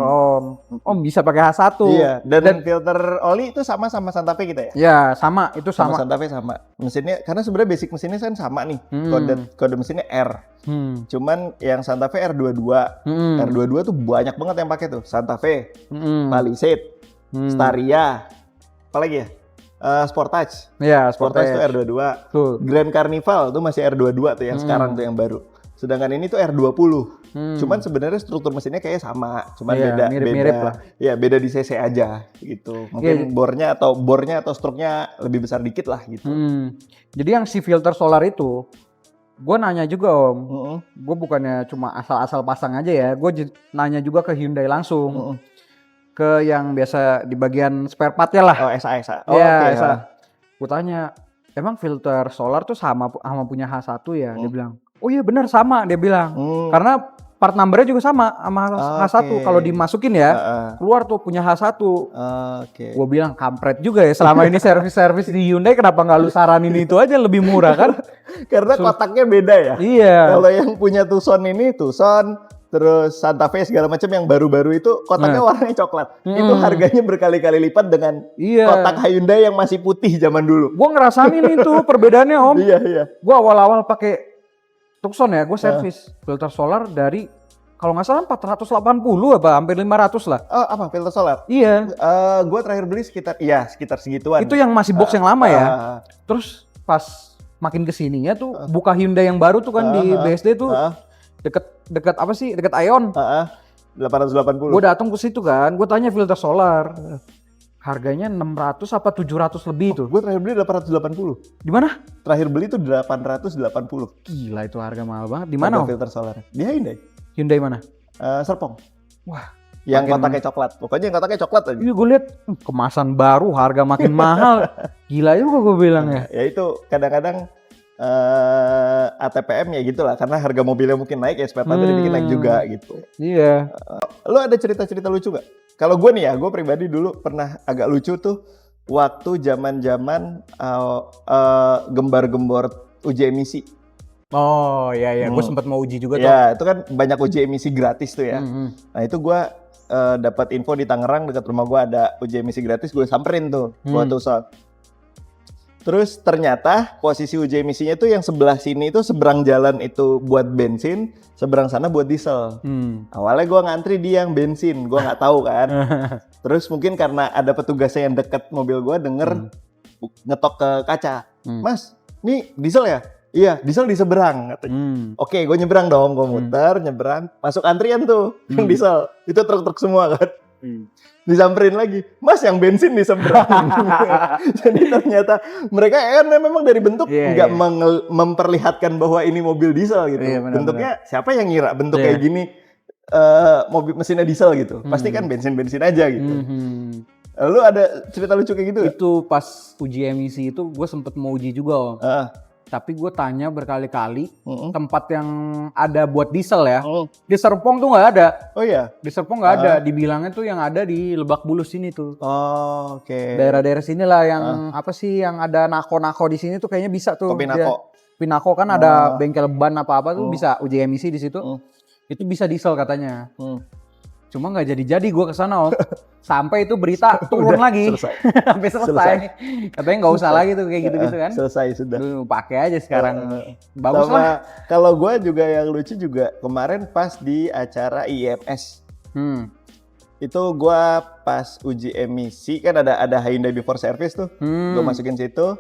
Speaker 2: om bisa pakai H1.
Speaker 1: Iya, dan filter oli itu sama Santa Fe kita ya?
Speaker 2: Iya, sama, itu sama.
Speaker 1: Santa Fe sama. Mesinnya, karena sebenarnya basic mesinnya kan sama nih, kode mesinnya R. Cuman yang Santa Fe R22. R22 tuh banyak banget yang pakai tuh. Santa Fe, Palisade, Staria, apalagi ya? Sportage.
Speaker 2: Iya,
Speaker 1: Sportage tuh R22. Grand Carnival tuh masih R22 tuh yang sekarang tuh yang baru. Sedangkan ini tuh R20. Cuman sebenarnya struktur mesinnya kayaknya sama, cuman
Speaker 2: mirip-mirip lah.
Speaker 1: Ya beda di cc aja gitu. Mungkin bornya atau struknya lebih besar dikit lah gitu.
Speaker 2: Jadi yang si filter solar itu, gue nanya juga om. Gue bukannya cuma asal-asal pasang aja ya. Gue nanya juga ke Hyundai langsung. Ke yang biasa di bagian spare part-nya lah.
Speaker 1: Oh, SA.
Speaker 2: SA. Gue tanya, emang filter solar tuh sama punya H1 ya? Dia bilang, oh iya benar sama, dia bilang. Karena part numbernya juga sama H1. Kalau dimasukin ya, keluar tuh punya H1. Gue bilang kampret juga ya, selama ini servis di Hyundai kenapa nggak lu saranin itu aja lebih murah kan?
Speaker 1: Karena kotaknya beda ya.
Speaker 2: Iya.
Speaker 1: Kalau yang punya Tucson ini terus Santa Fe segala macam yang baru-baru itu kotaknya warnanya coklat. Itu harganya berkali-kali lipat dengan kotak Hyundai yang masih putih zaman dulu.
Speaker 2: Gue ngerasain itu perbedaannya om.
Speaker 1: Iya.
Speaker 2: Gue awal-awal pakai Tucson ya, gue servis filter solar dari kalau nggak salah 480 apa, hampir 500 lah.
Speaker 1: Oh apa filter solar?
Speaker 2: Iya.
Speaker 1: Gue terakhir beli sekitar segituan.
Speaker 2: Itu yang masih box yang lama ya. Terus pas makin kesininya tuh buka Hyundai yang baru tuh kan di BSD tuh deket apa sih? Deket Ion.
Speaker 1: 880.
Speaker 2: Gue datang ke situ kan, gue tanya filter solar. harganya 600 apa 700 lebih tuh.
Speaker 1: Gue terakhir beli 880.
Speaker 2: Di mana?
Speaker 1: Terakhir beli itu 880.
Speaker 2: Gila itu harga mahal banget. Di mana?
Speaker 1: Filter solar. Di Hyundai.
Speaker 2: Hyundai mana?
Speaker 1: Serpong.
Speaker 2: Wah,
Speaker 1: yang kotaknya coklat. Pokoknya yang kotaknya coklat aja.
Speaker 2: Iya gue lihat kemasan baru harga makin mahal. Gila juga gue bilang ya.
Speaker 1: Ya itu kadang-kadang ATPM ya gitulah, karena harga mobilnya mungkin naik ya spare partnya dibikin naik juga gitu.
Speaker 2: Iya.
Speaker 1: Lo ada cerita-cerita lucu gak? Kalau gue nih ya, gue pribadi dulu pernah agak lucu tuh waktu zaman-zaman gembar-gembor uji emisi.
Speaker 2: Oh iya, gue sempat mau uji juga tuh.
Speaker 1: Ya itu kan banyak uji emisi gratis tuh ya. Nah itu gue dapat info di Tangerang dekat rumah gue ada uji emisi gratis, gue samperin tuh, gue tuson. Terus ternyata posisi uji emisinya tuh yang sebelah sini itu seberang jalan itu buat bensin, seberang sana buat diesel. Awalnya gue ngantri di yang bensin, gue nggak tahu kan. Terus mungkin karena ada petugasnya yang deket mobil gue denger ngetok ke kaca, Mas, ini diesel ya? Iya, diesel di seberang katanya. Oke, gue nyebrang dong, gue muter, nyebrang, masuk antrian tuh yang diesel. Itu truk-truk semua kan. Disamperin lagi, Mas yang bensin di seberang. Jadi ternyata mereka kan memang dari bentuk nggak memperlihatkan bahwa ini mobil diesel gitu. Bentuknya siapa yang ngira bentuk kayak gini mobil mesinnya diesel gitu. Pasti kan bensin-bensin aja gitu. Lu ada cerita lucu kayak gitu?
Speaker 2: Itu pas uji emisi itu gue sempet mau uji juga Om. Tapi gue tanya berkali-kali tempat yang ada buat diesel ya. Di Serpong tuh nggak ada.
Speaker 1: Oh iya?
Speaker 2: Di Serpong nggak ada. Dibilangnya tuh yang ada di Lebak Bulus sini tuh.
Speaker 1: Oh oke.
Speaker 2: Daerah-daerah sinilah yang apa sih yang ada nako-nako di sini tuh kayaknya bisa tuh.
Speaker 1: Pinako.
Speaker 2: Pinako kan ada bengkel ban apa-apa tuh bisa uji emisi di situ. Itu bisa diesel katanya. Cuma nggak jadi-jadi gue kesana Om. Sampai itu berita turun lagi. Sampai selesai. Katanya nggak usah lagi tuh kayak gitu-gitu kan.
Speaker 1: Selesai sudah.
Speaker 2: Lu pakai aja sekarang. Bagus lah.
Speaker 1: Kalau gue juga yang lucu juga kemarin pas di acara IMS. Itu gue pas uji emisi kan ada Hyundai Before Service tuh. Gue masukin situ.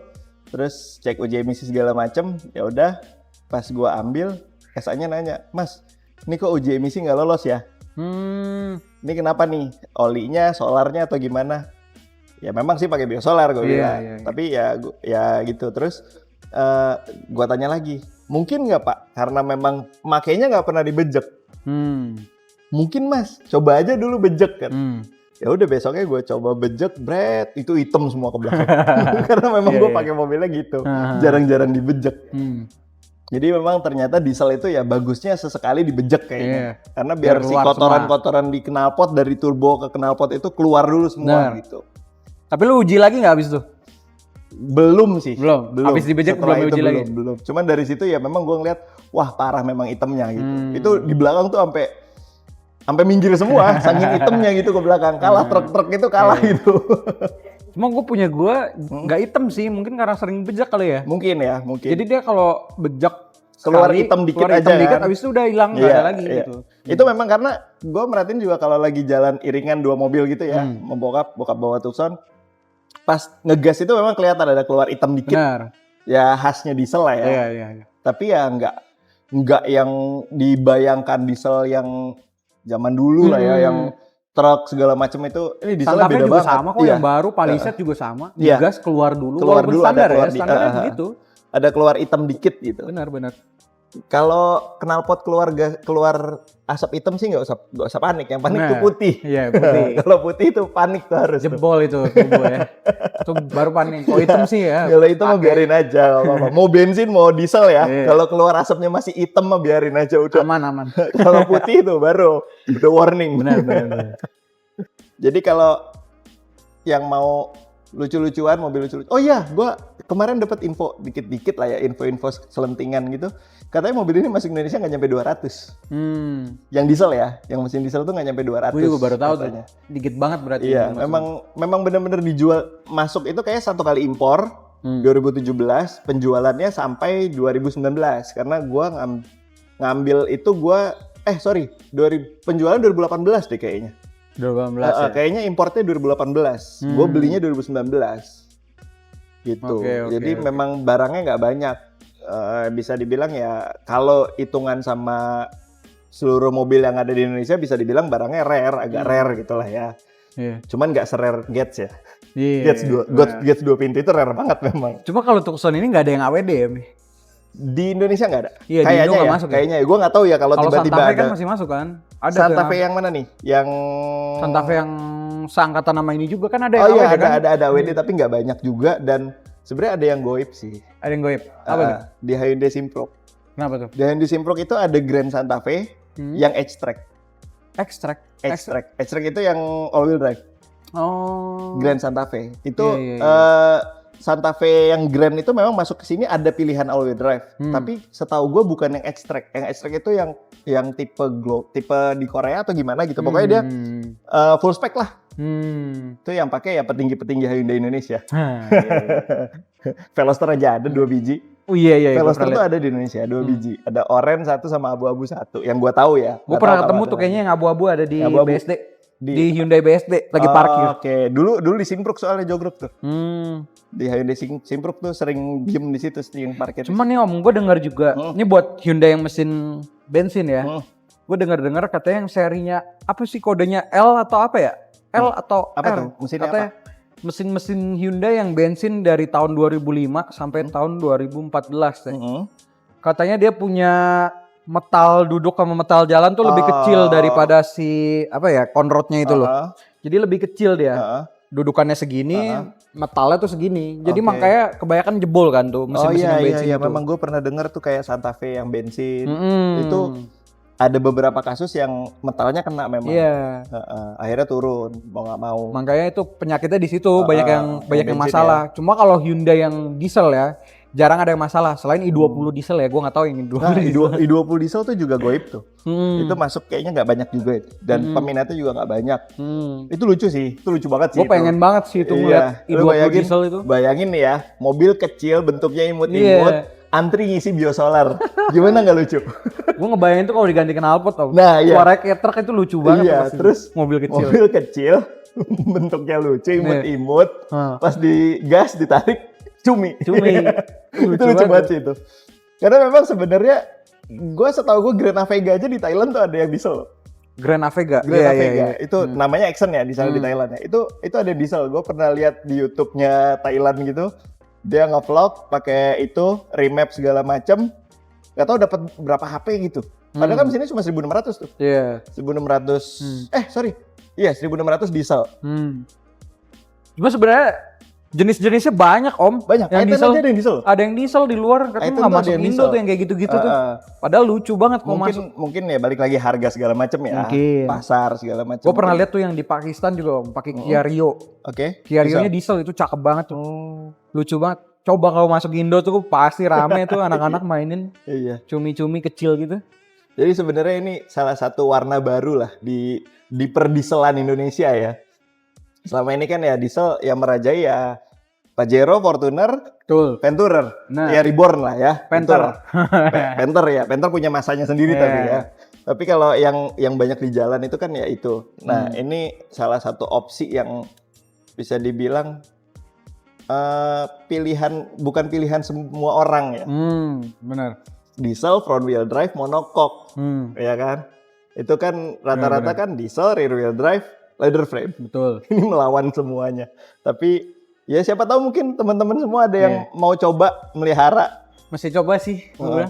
Speaker 1: Terus cek uji emisi segala macem. Ya udah. Pas gue ambil, SA-nya nanya, Mas, ini kok uji emisi nggak lolos ya? Ini kenapa nih? Olinya, solarnya atau gimana? Ya memang sih pakai biosolar gue bilang. Tapi ya gitu. Terus gue tanya lagi, mungkin nggak Pak? Karena memang makainya nggak pernah dibejek. Mungkin Mas, coba aja dulu bejek kan. Ya udah besoknya gue coba bejek, bret, itu hitam semua ke belakang. Karena memang gue pakai mobilnya gitu, jarang-jarang dibejek. Jadi memang ternyata diesel itu ya bagusnya sesekali dibejek kayaknya. Karena biar si kotoran-kotoran di knalpot dari turbo ke knalpot itu keluar dulu semua gitu.
Speaker 2: Tapi lu uji lagi nggak habis itu?
Speaker 1: Belum sih.
Speaker 2: Belum. Habis dibejek belum uji lagi?
Speaker 1: Belum. Cuman dari situ ya memang gue ngeliat, wah parah memang hitamnya gitu. Itu di belakang tuh sampai minggir semua, saking hitamnya gitu ke belakang. Kalah truk-truk itu kalah gitu.
Speaker 2: Cuma gue nggak hitam sih, mungkin karena sering bejek kali ya.
Speaker 1: Mungkin. Jadi
Speaker 2: dia kalau bejek
Speaker 1: keluar hitam dikit aja kan.
Speaker 2: Habis itu udah hilang, nggak ada lagi gitu.
Speaker 1: Itu memang karena gue merhatiin juga kalau lagi jalan iringan dua mobil gitu ya, bokap bawa Tucson, pas ngegas itu memang kelihatan ada keluar hitam dikit.
Speaker 2: Benar.
Speaker 1: Ya khasnya diesel lah ya.
Speaker 2: Iya.
Speaker 1: Tapi ya nggak yang dibayangkan diesel yang zaman dulu lah ya, yang truk segala macam itu. Ini dieselnya beda
Speaker 2: juga
Speaker 1: banget.
Speaker 2: Sama kok yang baru, Palisade juga sama. Gas keluar dulu standar ya, standarnya begitu. Ada
Speaker 1: keluar hitam dikit gitu.
Speaker 2: Benar.
Speaker 1: Kalau knalpot keluar asap hitam sih nggak usah panik. Yang panik itu putih.
Speaker 2: Iya, putih.
Speaker 1: Kalau putih itu panik tuh harus.
Speaker 2: Jebol itu turbo ya. Itu baru panik. Kalau hitam sih ya.
Speaker 1: Kalau hitam mah biarin aja. Mau bensin mau diesel ya. Kalau keluar asapnya masih hitam mah biarin aja udah.
Speaker 2: Aman.
Speaker 1: Kalau putih itu baru udah warning.
Speaker 2: Benar.
Speaker 1: Jadi kalau yang mau lucu-lucuan, mobil lucu-lucu. Oh iya, gue kemarin dapat info dikit-dikit lah ya, info-info selentingan gitu. Katanya mobil ini masuk Indonesia nggak nyampe 200. Yang diesel ya, yang mesin diesel tuh nggak nyampe 200.
Speaker 2: Gue juga baru tahu tuh. Dikit banget berarti.
Speaker 1: Iya, memang benar-benar dijual, masuk itu kayak satu kali impor 2017, penjualannya sampai 2019. Karena gue ngambil itu penjualan 2018 deh kayaknya.
Speaker 2: 2018 ya?
Speaker 1: Kayaknya importnya 2018. Gue belinya 2019. Gitu. Jadi memang barangnya nggak banyak. Bisa dibilang ya kalau hitungan sama seluruh mobil yang ada di Indonesia bisa dibilang barangnya agak rare gitulah ya.
Speaker 2: Iya.
Speaker 1: Cuman nggak se-rare Gets ya.
Speaker 2: Iya.
Speaker 1: Gets 2 pintu itu rare banget memang.
Speaker 2: Cuma kalau Tucson ini nggak ada yang AWD ya, Mi?
Speaker 1: Di Indonesia nggak ada.
Speaker 2: Iya, di Indo
Speaker 1: Kayaknya
Speaker 2: nggak
Speaker 1: ya.
Speaker 2: masuk ya?
Speaker 1: Kayaknya gue nggak tahu ya kalau
Speaker 2: Kalau
Speaker 1: tiba-tiba
Speaker 2: Santa Fe
Speaker 1: ada.
Speaker 2: kan masih masuk kan? Ada
Speaker 1: Santa
Speaker 2: tuh
Speaker 1: Fe yang mana nih? Yang
Speaker 2: Santa Fe yang seangkatan nama ini juga kan ada
Speaker 1: Oh
Speaker 2: yang
Speaker 1: iya,
Speaker 2: AWD kan?
Speaker 1: ada AWD tapi nggak banyak juga, dan sebenarnya ada yang goib sih.
Speaker 2: Ada yang goib. Apa tuh?
Speaker 1: Di Hyundai Simprok.
Speaker 2: Kenapa tuh?
Speaker 1: Di Hyundai Simprok itu ada Grand Santa Fe yang H-Track.
Speaker 2: Extract.
Speaker 1: H-Track itu yang all-wheel drive.
Speaker 2: Oh.
Speaker 1: Grand Santa Fe. Itu
Speaker 2: Iya.
Speaker 1: Santa Fe yang Grand itu memang masuk ke sini ada pilihan all-wheel drive. Tapi setahu gue bukan yang H-Track. Yang H-Track itu yang tipe di Korea atau gimana gitu. Pokoknya dia full spec lah. Itu yang pakai ya petinggi-petinggi Hyundai Indonesia.
Speaker 2: Iya.
Speaker 1: Veloster aja ada 2 biji.
Speaker 2: Oh iya.
Speaker 1: Veloster tuh ada di Indonesia 2 biji. Ada oranye 1 sama abu-abu 1. Yang gua tahu ya.
Speaker 2: Gue pernah ketemu tuh kayaknya yang abu-abu ada di
Speaker 1: Abu-abu.
Speaker 2: BSD. Di Hyundai BSD lagi parkir.
Speaker 1: Oke, dulu di Simpruk soalnya jogrok tuh. Di Hyundai Simpruk tuh sering diem di situ sering parkir.
Speaker 2: Cuman nih Om, gue dengar juga. Ini buat Hyundai yang mesin bensin ya. Gue dengar katanya yang serinya apa sih kodenya L atau apa ya? L atau
Speaker 1: apa
Speaker 2: R?
Speaker 1: tuh? Mesinnya
Speaker 2: Katanya mesin-mesin Hyundai yang bensin dari tahun 2005 sampai tahun 2014 deh. Katanya dia punya metal duduk sama metal jalan tuh lebih kecil daripada si apa ya konrodnya itu loh. Jadi lebih kecil dia. Dudukannya segini, metalnya tuh segini. Jadi makanya kebanyakan jebol kan tuh mesin-mesin yang bensin
Speaker 1: iya,
Speaker 2: itu.
Speaker 1: memang gue pernah dengar tuh kayak Santa Fe yang bensin. Itu ada beberapa kasus yang metalnya kena memang.
Speaker 2: Iya.
Speaker 1: Akhirnya turun mau nggak mau.
Speaker 2: Makanya itu penyakitnya di situ banyak yang
Speaker 1: bensin
Speaker 2: masalah. Cuma kalau Hyundai yang diesel ya jarang ada yang masalah. Selain i20 diesel ya, gue nggak tahu yang i20.
Speaker 1: Nah, i20 diesel tuh juga goib tuh. Itu masuk kayaknya nggak banyak juga itu. Dan peminatnya juga nggak banyak. Itu lucu sih, itu lucu banget sih.
Speaker 2: Gue pengen banget sih itu ngeliat i20 diesel itu.
Speaker 1: Bayangin nih ya, mobil kecil bentuknya imut-imut. Antri ngisi biosolar. Gimana nggak lucu?
Speaker 2: Gue ngebayangin tuh kalau diganti knalpot tau.
Speaker 1: Nah, iya.
Speaker 2: Suara kayak truk itu lucu banget.
Speaker 1: Iya, terus
Speaker 2: mobil kecil.
Speaker 1: Mobil kecil bentuknya lucu, imut-imut. Pas digas ditarik cumi. Itu lucu banget sih itu. Karena memang sebenarnya gue setahu gue Grand Avega aja di Thailand tuh ada yang diesel.
Speaker 2: Grand Avega.
Speaker 1: Grand Avega. Itu namanya Accent ya di sana di Thailand ya. Itu ada diesel. Gue pernah lihat di YouTube-nya Thailand gitu. Dia nge-vlog pakai itu remap segala macam. Gak tahu dapat berapa HP gitu. Padahal kan mesinnya cuma 1.600 tuh.
Speaker 2: Iya.
Speaker 1: 1.600. Iya 1.600 diesel.
Speaker 2: Cuma sebenarnya jenis-jenisnya banyak Om.
Speaker 1: Banyak.
Speaker 2: Yang
Speaker 1: diesel aja ada yang diesel.
Speaker 2: Ada yang diesel di luar katanya nggak masuk Indo tuh yang kayak gitu-gitu tuh. Padahal lucu banget kalau masuk.
Speaker 1: Mungkin ya balik lagi harga segala macam ya.
Speaker 2: Mungkin.
Speaker 1: Pasar segala macam.
Speaker 2: Gue pernah lihat tuh yang di Pakistan juga Om, pakai Kia Rio.
Speaker 1: Oke.
Speaker 2: Kia Rio-nya diesel itu cakep banget tuh. Lucu banget. Coba kalau masuk Indo tuh pasti rame tuh anak-anak mainin.
Speaker 1: Iya.
Speaker 2: Cumi-cumi kecil gitu.
Speaker 1: Jadi sebenarnya ini salah satu warna baru lah di perdieselan Indonesia ya. Selama ini kan ya diesel yang merajai ya Pajero, Fortuner,
Speaker 2: betul.
Speaker 1: Venturer.
Speaker 2: Nah,
Speaker 1: ya Reborn lah ya.
Speaker 2: Panther.
Speaker 1: Panther ya. Panther punya masanya sendiri tapi ya. Tapi kalau yang banyak di jalan itu kan ya itu. Nah, ini salah satu opsi yang bisa dibilang bukan pilihan semua orang ya.
Speaker 2: Benar.
Speaker 1: Diesel front wheel drive monocoque, ya kan? Itu kan rata-rata kan diesel rear wheel drive leather frame. Betul. Ini melawan semuanya. Tapi ya siapa tahu mungkin teman-teman semua ada yang mau coba melihara.
Speaker 2: Masih coba sih.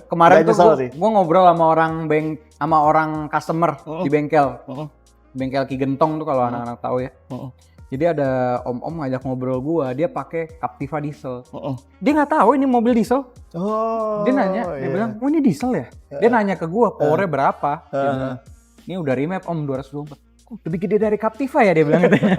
Speaker 2: Kemarin tuh gue ngobrol sama orang customer di bengkel. Bengkel Ki Gentong tuh kalau anak-anak tahu ya. Jadi ada om-om ngajak ngobrol gua, dia pakai Captiva diesel. Dia nggak tahu ini mobil diesel. Dia nanya, dia bilang, "Oh, ini diesel ya?" Dia nanya ke gua, "Powernya berapa?" Dia bilang, "Ini udah remap Om 224." Kok lebih gede dari Captiva ya dia bilang katanya.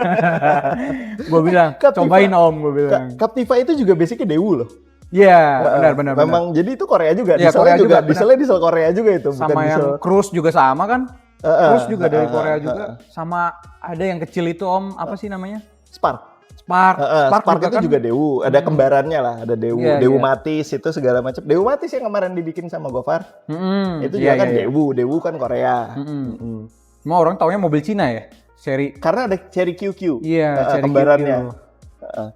Speaker 2: Gua bilang, "Cobain Om," gua bilang.
Speaker 1: Captiva itu juga basicnya Daewoo loh.
Speaker 2: Iya, benar.
Speaker 1: Memang jadi itu Korea juga,
Speaker 2: ya,
Speaker 1: dieselnya juga, dieselnya diesel Korea juga itu.
Speaker 2: Sama yang Cruise juga sama kan? Terus juga dari Korea juga, sama ada yang kecil itu Om, apa sih namanya?
Speaker 1: Spark
Speaker 2: Spark
Speaker 1: itu juga Daewoo, ada kembarannya lah, ada Daewoo Matis itu segala macam. Daewoo Matis yang kemarin dibikin sama Gofar, itu juga kan Daewoo kan Korea.
Speaker 2: Semua orang taunya mobil Cina ya,
Speaker 1: karena ada seri QQ,
Speaker 2: kembarannya.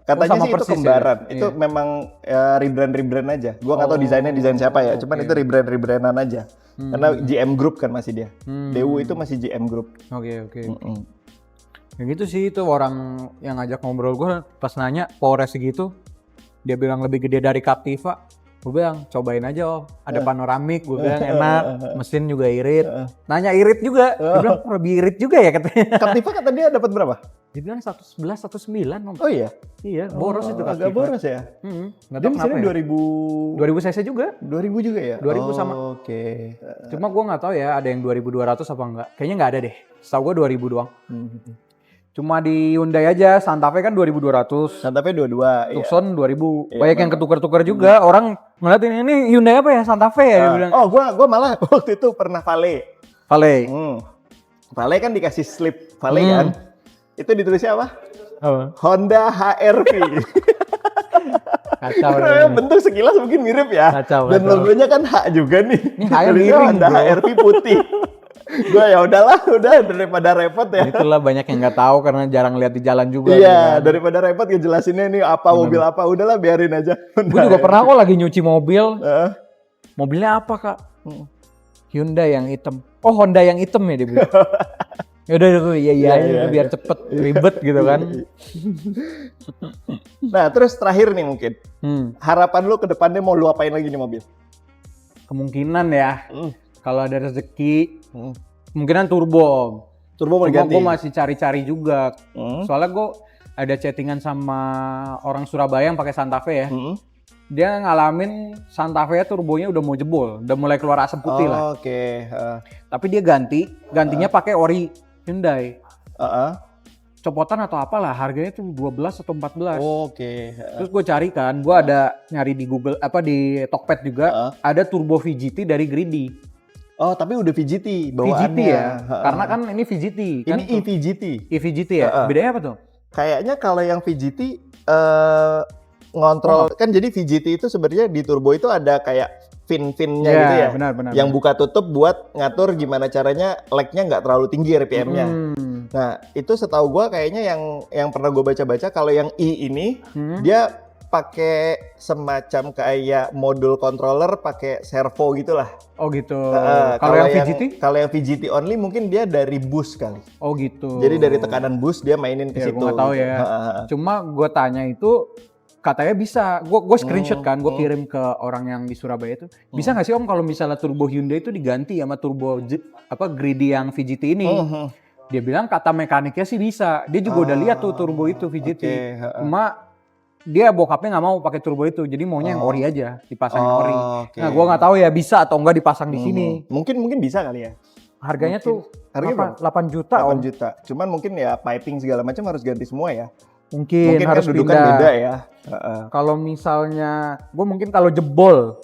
Speaker 1: Katanya sih itu kembaran, itu memang rebrand aja. Gua nggak tahu desainnya desain siapa ya, cuman itu rebrandan aja. Karena GM Group kan masih dia. Daewoo itu masih GM Group.
Speaker 2: Oke. Ya gitu sih, itu orang yang ngajak ngobrol gue pas nanya powernya segitu, dia bilang lebih gede dari Captiva. Gue bilang cobain aja Om, ada panoramik, gue bilang enak, mesin juga irit. Nanya irit juga, dia bilang lebih irit juga ya katanya.
Speaker 1: Captiva kata dia dapat berapa?
Speaker 2: Dia bilang 111, 109 Om.
Speaker 1: Oh iya?
Speaker 2: Iya, boros itu Captiva.
Speaker 1: Agak boros ya?
Speaker 2: Nggak
Speaker 1: Dia
Speaker 2: tahu kenapa
Speaker 1: mesinnya
Speaker 2: ya. 2000 cc juga.
Speaker 1: 2000 juga ya?
Speaker 2: 2000 sama.
Speaker 1: Oke.
Speaker 2: Cuma gue nggak tahu ya ada yang 2200 apa enggak. Kayaknya nggak ada deh. Setahu gue 2000 doang. Cuma di Hyundai aja, Santa Fe kan 2200.
Speaker 1: Santa Fe 22. Iya.
Speaker 2: Tucson 2000.
Speaker 1: Iya,
Speaker 2: Banyak yang ketukar-tukar juga. Orang ngeliatin ini Hyundai apa ya? Santa Fe ya dia bilang.
Speaker 1: Oh, gua malah waktu itu pernah valet.
Speaker 2: Valet.
Speaker 1: Valet kan dikasih slip valet kan. Itu ditulisnya apa?
Speaker 2: Apa?
Speaker 1: Honda HR-V.
Speaker 2: Kacau.
Speaker 1: Bentuk sekilas mungkin mirip ya.
Speaker 2: Kacau.
Speaker 1: Dan logonya kan H juga nih.
Speaker 2: Ini H-nya
Speaker 1: Tulisnya
Speaker 2: miring,
Speaker 1: Honda
Speaker 2: bro.
Speaker 1: HR-V putih. Gua ya udahlah, udah daripada repot ya.
Speaker 2: Itulah banyak yang nggak tahu karena jarang lihat di jalan juga.
Speaker 1: Iya, daripada repot ngejelasinnya ini apa mobil apa, udahlah biarin aja.
Speaker 2: Gue juga pernah kok lagi nyuci mobil. Mobilnya apa kak? Hyundai yang hitam. Oh Honda yang hitam ya dia bilang. Yaudah, iya, biar cepet, ribet gitu kan.
Speaker 1: Nah terus terakhir nih mungkin, harapan lu ke depannya mau lu apain lagi nih mobil?
Speaker 2: Kemungkinan ya, kalau ada rezeki, kemungkinan turbo.
Speaker 1: Turbo mau diganti?
Speaker 2: Gue masih cari-cari juga. Soalnya gue ada chattingan sama orang Surabaya yang pakai Santa Fe ya. Dia ngalamin Santa Fe turbonya udah mau jebol, udah mulai keluar asap putih lah.
Speaker 1: Oke.
Speaker 2: Tapi dia gantinya pakai ori Hyundai. Copotan atau apalah, harganya tuh 12 atau 14.
Speaker 1: Oke.
Speaker 2: Terus gue cari kan, gue ada nyari di Google, di Tokped juga, ada turbo VGT dari Greedy.
Speaker 1: Oh tapi udah VGT bawaannya.
Speaker 2: VGT ya, karena kan ini VGT. Kan
Speaker 1: ini EVGT.
Speaker 2: EVGT ya, bedanya apa tuh?
Speaker 1: Kayaknya kalau yang VGT ngontrol, kan jadi VGT itu sebenarnya di turbo itu ada kayak fin-finnya gitu ya.
Speaker 2: Benar.
Speaker 1: Yang buka tutup buat ngatur gimana caranya lag-nya nggak terlalu tinggi RPM-nya. Nah itu setahu gue kayaknya yang pernah gue baca-baca kalau yang E ini dia pakai semacam kayak modul controller pakai servo gitulah.
Speaker 2: Oh gitu.
Speaker 1: Kalau
Speaker 2: yang VGT?
Speaker 1: Kalau yang VGT only mungkin dia dari boost kali.
Speaker 2: Oh gitu.
Speaker 1: Jadi dari tekanan boost dia mainin ke situ.
Speaker 2: Gue nggak tahu ya. Cuma gue tanya itu katanya bisa. Gue screenshot kan, gue kirim ke orang yang di Surabaya itu. Bisa nggak sih Om kalau misalnya turbo Hyundai itu diganti sama turbo Greedy yang VGT ini? Dia bilang kata mekaniknya sih bisa. Dia juga udah lihat tuh turbo itu VGT. Cuma dia bokapnya nggak mau pakai turbo itu, jadi maunya yang ori aja, dipasang yang ori. Nah, gue nggak tahu ya bisa atau enggak dipasang di sini.
Speaker 1: Mungkin bisa kali ya.
Speaker 2: Harganya tuh
Speaker 1: harganya
Speaker 2: 8 juta.
Speaker 1: 8 juta. Cuman mungkin ya piping segala macam harus ganti semua ya.
Speaker 2: Mungkin harus
Speaker 1: kan dudukan
Speaker 2: pindah.
Speaker 1: beda ya.
Speaker 2: Kalau misalnya, gue mungkin kalau jebol,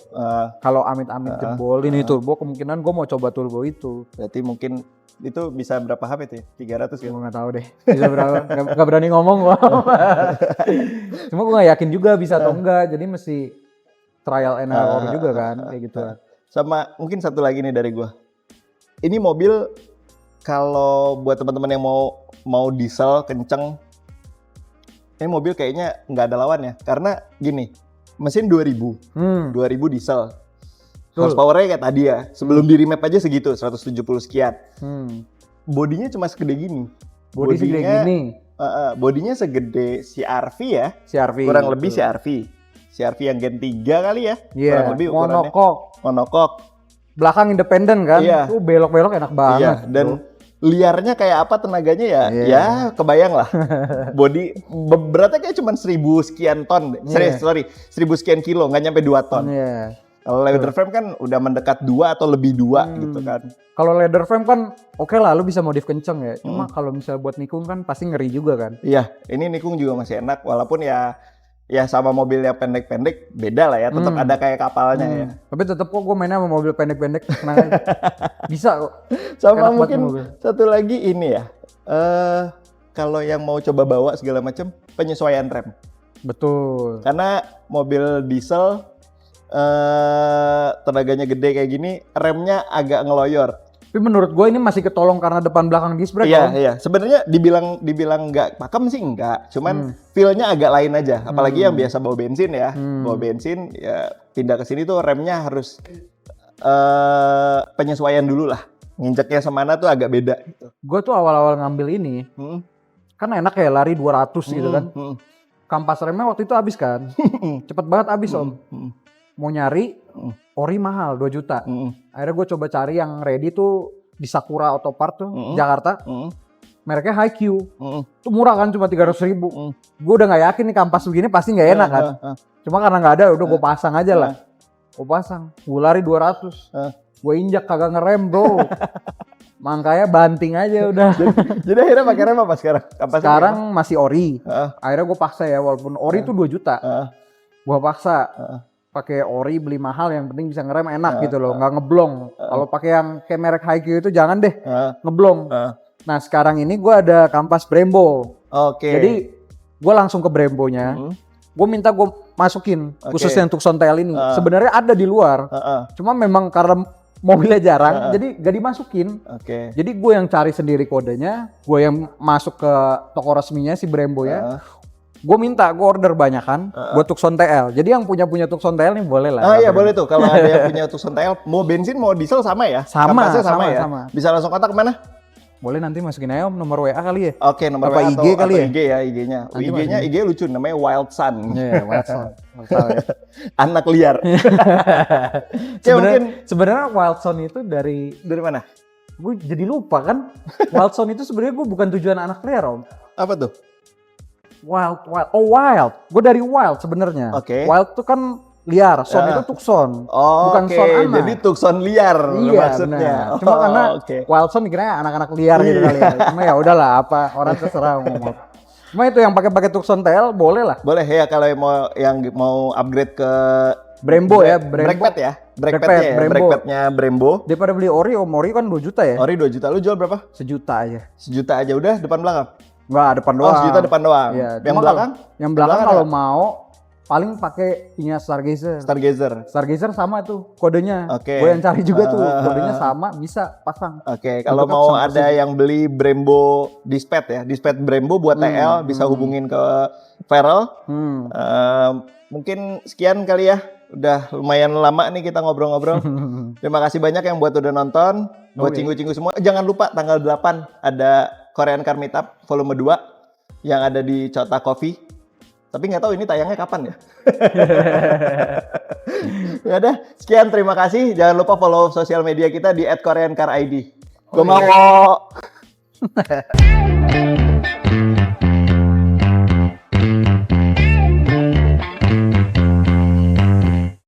Speaker 2: kalau amit-amit jebol ini turbo, kemungkinan gue mau coba turbo itu.
Speaker 1: Berarti mungkin itu bisa berapa HP tuh ya? 300 kan?
Speaker 2: Gue gak tahu deh, bisa berapa, gak berani ngomong gue. Cuma gue gak yakin juga bisa atau enggak, jadi mesti trial and error juga kan, kayak gitu.
Speaker 1: Sama mungkin satu lagi nih dari gue. Ini mobil kalau buat teman-teman yang mau diesel kenceng, ini mobil kayaknya nggak ada lawannya. Karena gini, mesin 2000 diesel. Horsepower-nya kayak tadi ya, sebelum di remap aja segitu, 170 sekian. Bodinya cuma segede gini.
Speaker 2: Bodi segede gini?
Speaker 1: Bodinya segede CR-V ya.
Speaker 2: CR-V.
Speaker 1: Kurang lebih CR-V. CR-V yang Gen 3 kali ya.
Speaker 2: Iya,
Speaker 1: kurang lebih
Speaker 2: monokok. Belakang independen kan, tuh belok-belok enak banget.
Speaker 1: Iya, dan liarnya kayak apa tenaganya ya, ya kebayang lah. Bodi beratnya kayak cuma 1000 sekian ton. Sorry, 1000 sekian kilo, nggak nyampe 2 ton. Kalau leather frame kan udah mendekat 2 atau lebih 2 gitu kan.
Speaker 2: Kalau leather frame kan oke lah, lu bisa modif kenceng ya. Cuma kalau misalnya buat nikung kan pasti ngeri juga kan.
Speaker 1: Iya, ini nikung juga masih enak walaupun ya sama mobil yang pendek-pendek beda lah ya, tetap ada kayak kapalnya ya.
Speaker 2: Tapi tetap kok gue mainnya sama mobil pendek-pendek, tenang aja. Bisa kok.
Speaker 1: Sama mungkin satu lagi ini ya, kalau yang mau coba bawa segala macam, penyesuaian rem.
Speaker 2: Betul.
Speaker 1: Karena mobil diesel tenaganya gede kayak gini, remnya agak ngeloyor.
Speaker 2: Tapi menurut gue ini masih ketolong karena depan belakang disc brake.
Speaker 1: Iya. Sebenarnya dibilang nggak pakem sih nggak, cuman feel-nya agak lain aja. Apalagi yang biasa bawa bensin ya, bawa bensin ya pindah ke sini tuh remnya harus penyesuaian dulu lah. Nginjeknya semana tuh agak beda gitu.
Speaker 2: Gue tuh awal-awal ngambil ini, kan enak ya lari 200 gitu kan. Kampas remnya waktu itu habis kan. Cepet banget habis Om. Mau nyari ori mahal 2 juta. Akhirnya gue coba cari yang ready tuh di Sakura Autopart tuh Jakarta. Mereknya Haikyuu. Itu murah kan cuma 300.000. Gue udah gak yakin nih kampas begini pasti gak enak kan. Cuma karena gak ada udah gue pasang aja lah. Gue pasang. Gue lari 200. Gue injak kagak ngerem bro. Makanya banting aja udah.
Speaker 1: Jadi akhirnya pakai rem apa sekarang?
Speaker 2: Sekarang masih ori. Akhirnya gue paksa ya walaupun ori itu 2 juta. Gue paksa pakai ori beli mahal yang penting bisa ngerem enak gitu loh, nggak ngeblong. Kalau pakai yang kayak merek Haikyuu itu jangan deh ngeblong. Nah sekarang ini gue ada kampas Brembo. Jadi gue langsung ke Brembonya. Gue minta gue masukin khususnya untuk Sontel ini. Sebenarnya ada di luar. Cuma memang karena mobilnya jarang, jadi gak dimasukin. Jadi gue yang cari sendiri kodenya, gue yang masuk ke toko resminya si Brembo ya. Gue minta, gue order banyakan buat Tucson TL. Jadi yang punya Tucson TL nih boleh lah.
Speaker 1: Iya boleh tuh, kalau ada yang punya Tucson TL, mau bensin mau diesel sama ya?
Speaker 2: Sama
Speaker 1: ya? Bisa langsung kontak kemana?
Speaker 2: Boleh nanti masukin aja Om, nomor WA kali ya?
Speaker 1: Oke, nomor
Speaker 2: apa
Speaker 1: WA
Speaker 2: IG kali ya?
Speaker 1: IG ya, IG-nya. IG lucu, namanya Wild Sun.
Speaker 2: Iya, Wild Sun.
Speaker 1: Anak liar.
Speaker 2: Sebenarnya Wild Sun itu dari
Speaker 1: mana?
Speaker 2: Gue jadi lupa kan. Wild Sun itu sebenarnya gue bukan tujuan anak liar Om.
Speaker 1: Apa tuh?
Speaker 2: Wild. Gue dari wild sebenarnya. Wild tuh kan liar, son itu Tucson. Bukan son anak.
Speaker 1: Jadi Tucson liar maksudnya.
Speaker 2: Benar. Cuma karena wild son dikira anak-anak liar gitu kali ya. Cuma ya udahlah apa orang terserah ngomong. Cuma itu yang pakai Tucson TL boleh lah.
Speaker 1: Boleh ya kalau yang mau upgrade ke
Speaker 2: Brembo ya, Brake
Speaker 1: padnya Brembo.
Speaker 2: Daripada beli ori, Ori kan 2 juta ya.
Speaker 1: Ori 2 juta, lu jual berapa?
Speaker 2: 1 juta aja.
Speaker 1: 1 juta aja udah depan belakang?
Speaker 2: Enggak, depan doang.
Speaker 1: 1 juta depan doang.
Speaker 2: Iya,
Speaker 1: yang belakang?
Speaker 2: Yang belakang kalau mau paling pakai punya Stargazer sama tuh kodenya. Gue yang cari juga tuh kodenya sama, bisa pasang.
Speaker 1: Kalau mau ada yang beli Brembo dispatch ya, dispatch Brembo buat TL bisa hubungin ke Feral. Mungkin sekian kali ya, udah lumayan lama nih kita ngobrol-ngobrol. Terima kasih banyak yang buat udah nonton, buat cinggu-cinggu semua. Jangan lupa tanggal 8 ada Korean Car Meetup volume 2 yang ada di Chota Coffee. Tapi nggak tahu ini tayangnya kapan ya. Ya udah, sekian terima kasih. Jangan lupa follow sosial media kita di @koreancarid. Gue mau.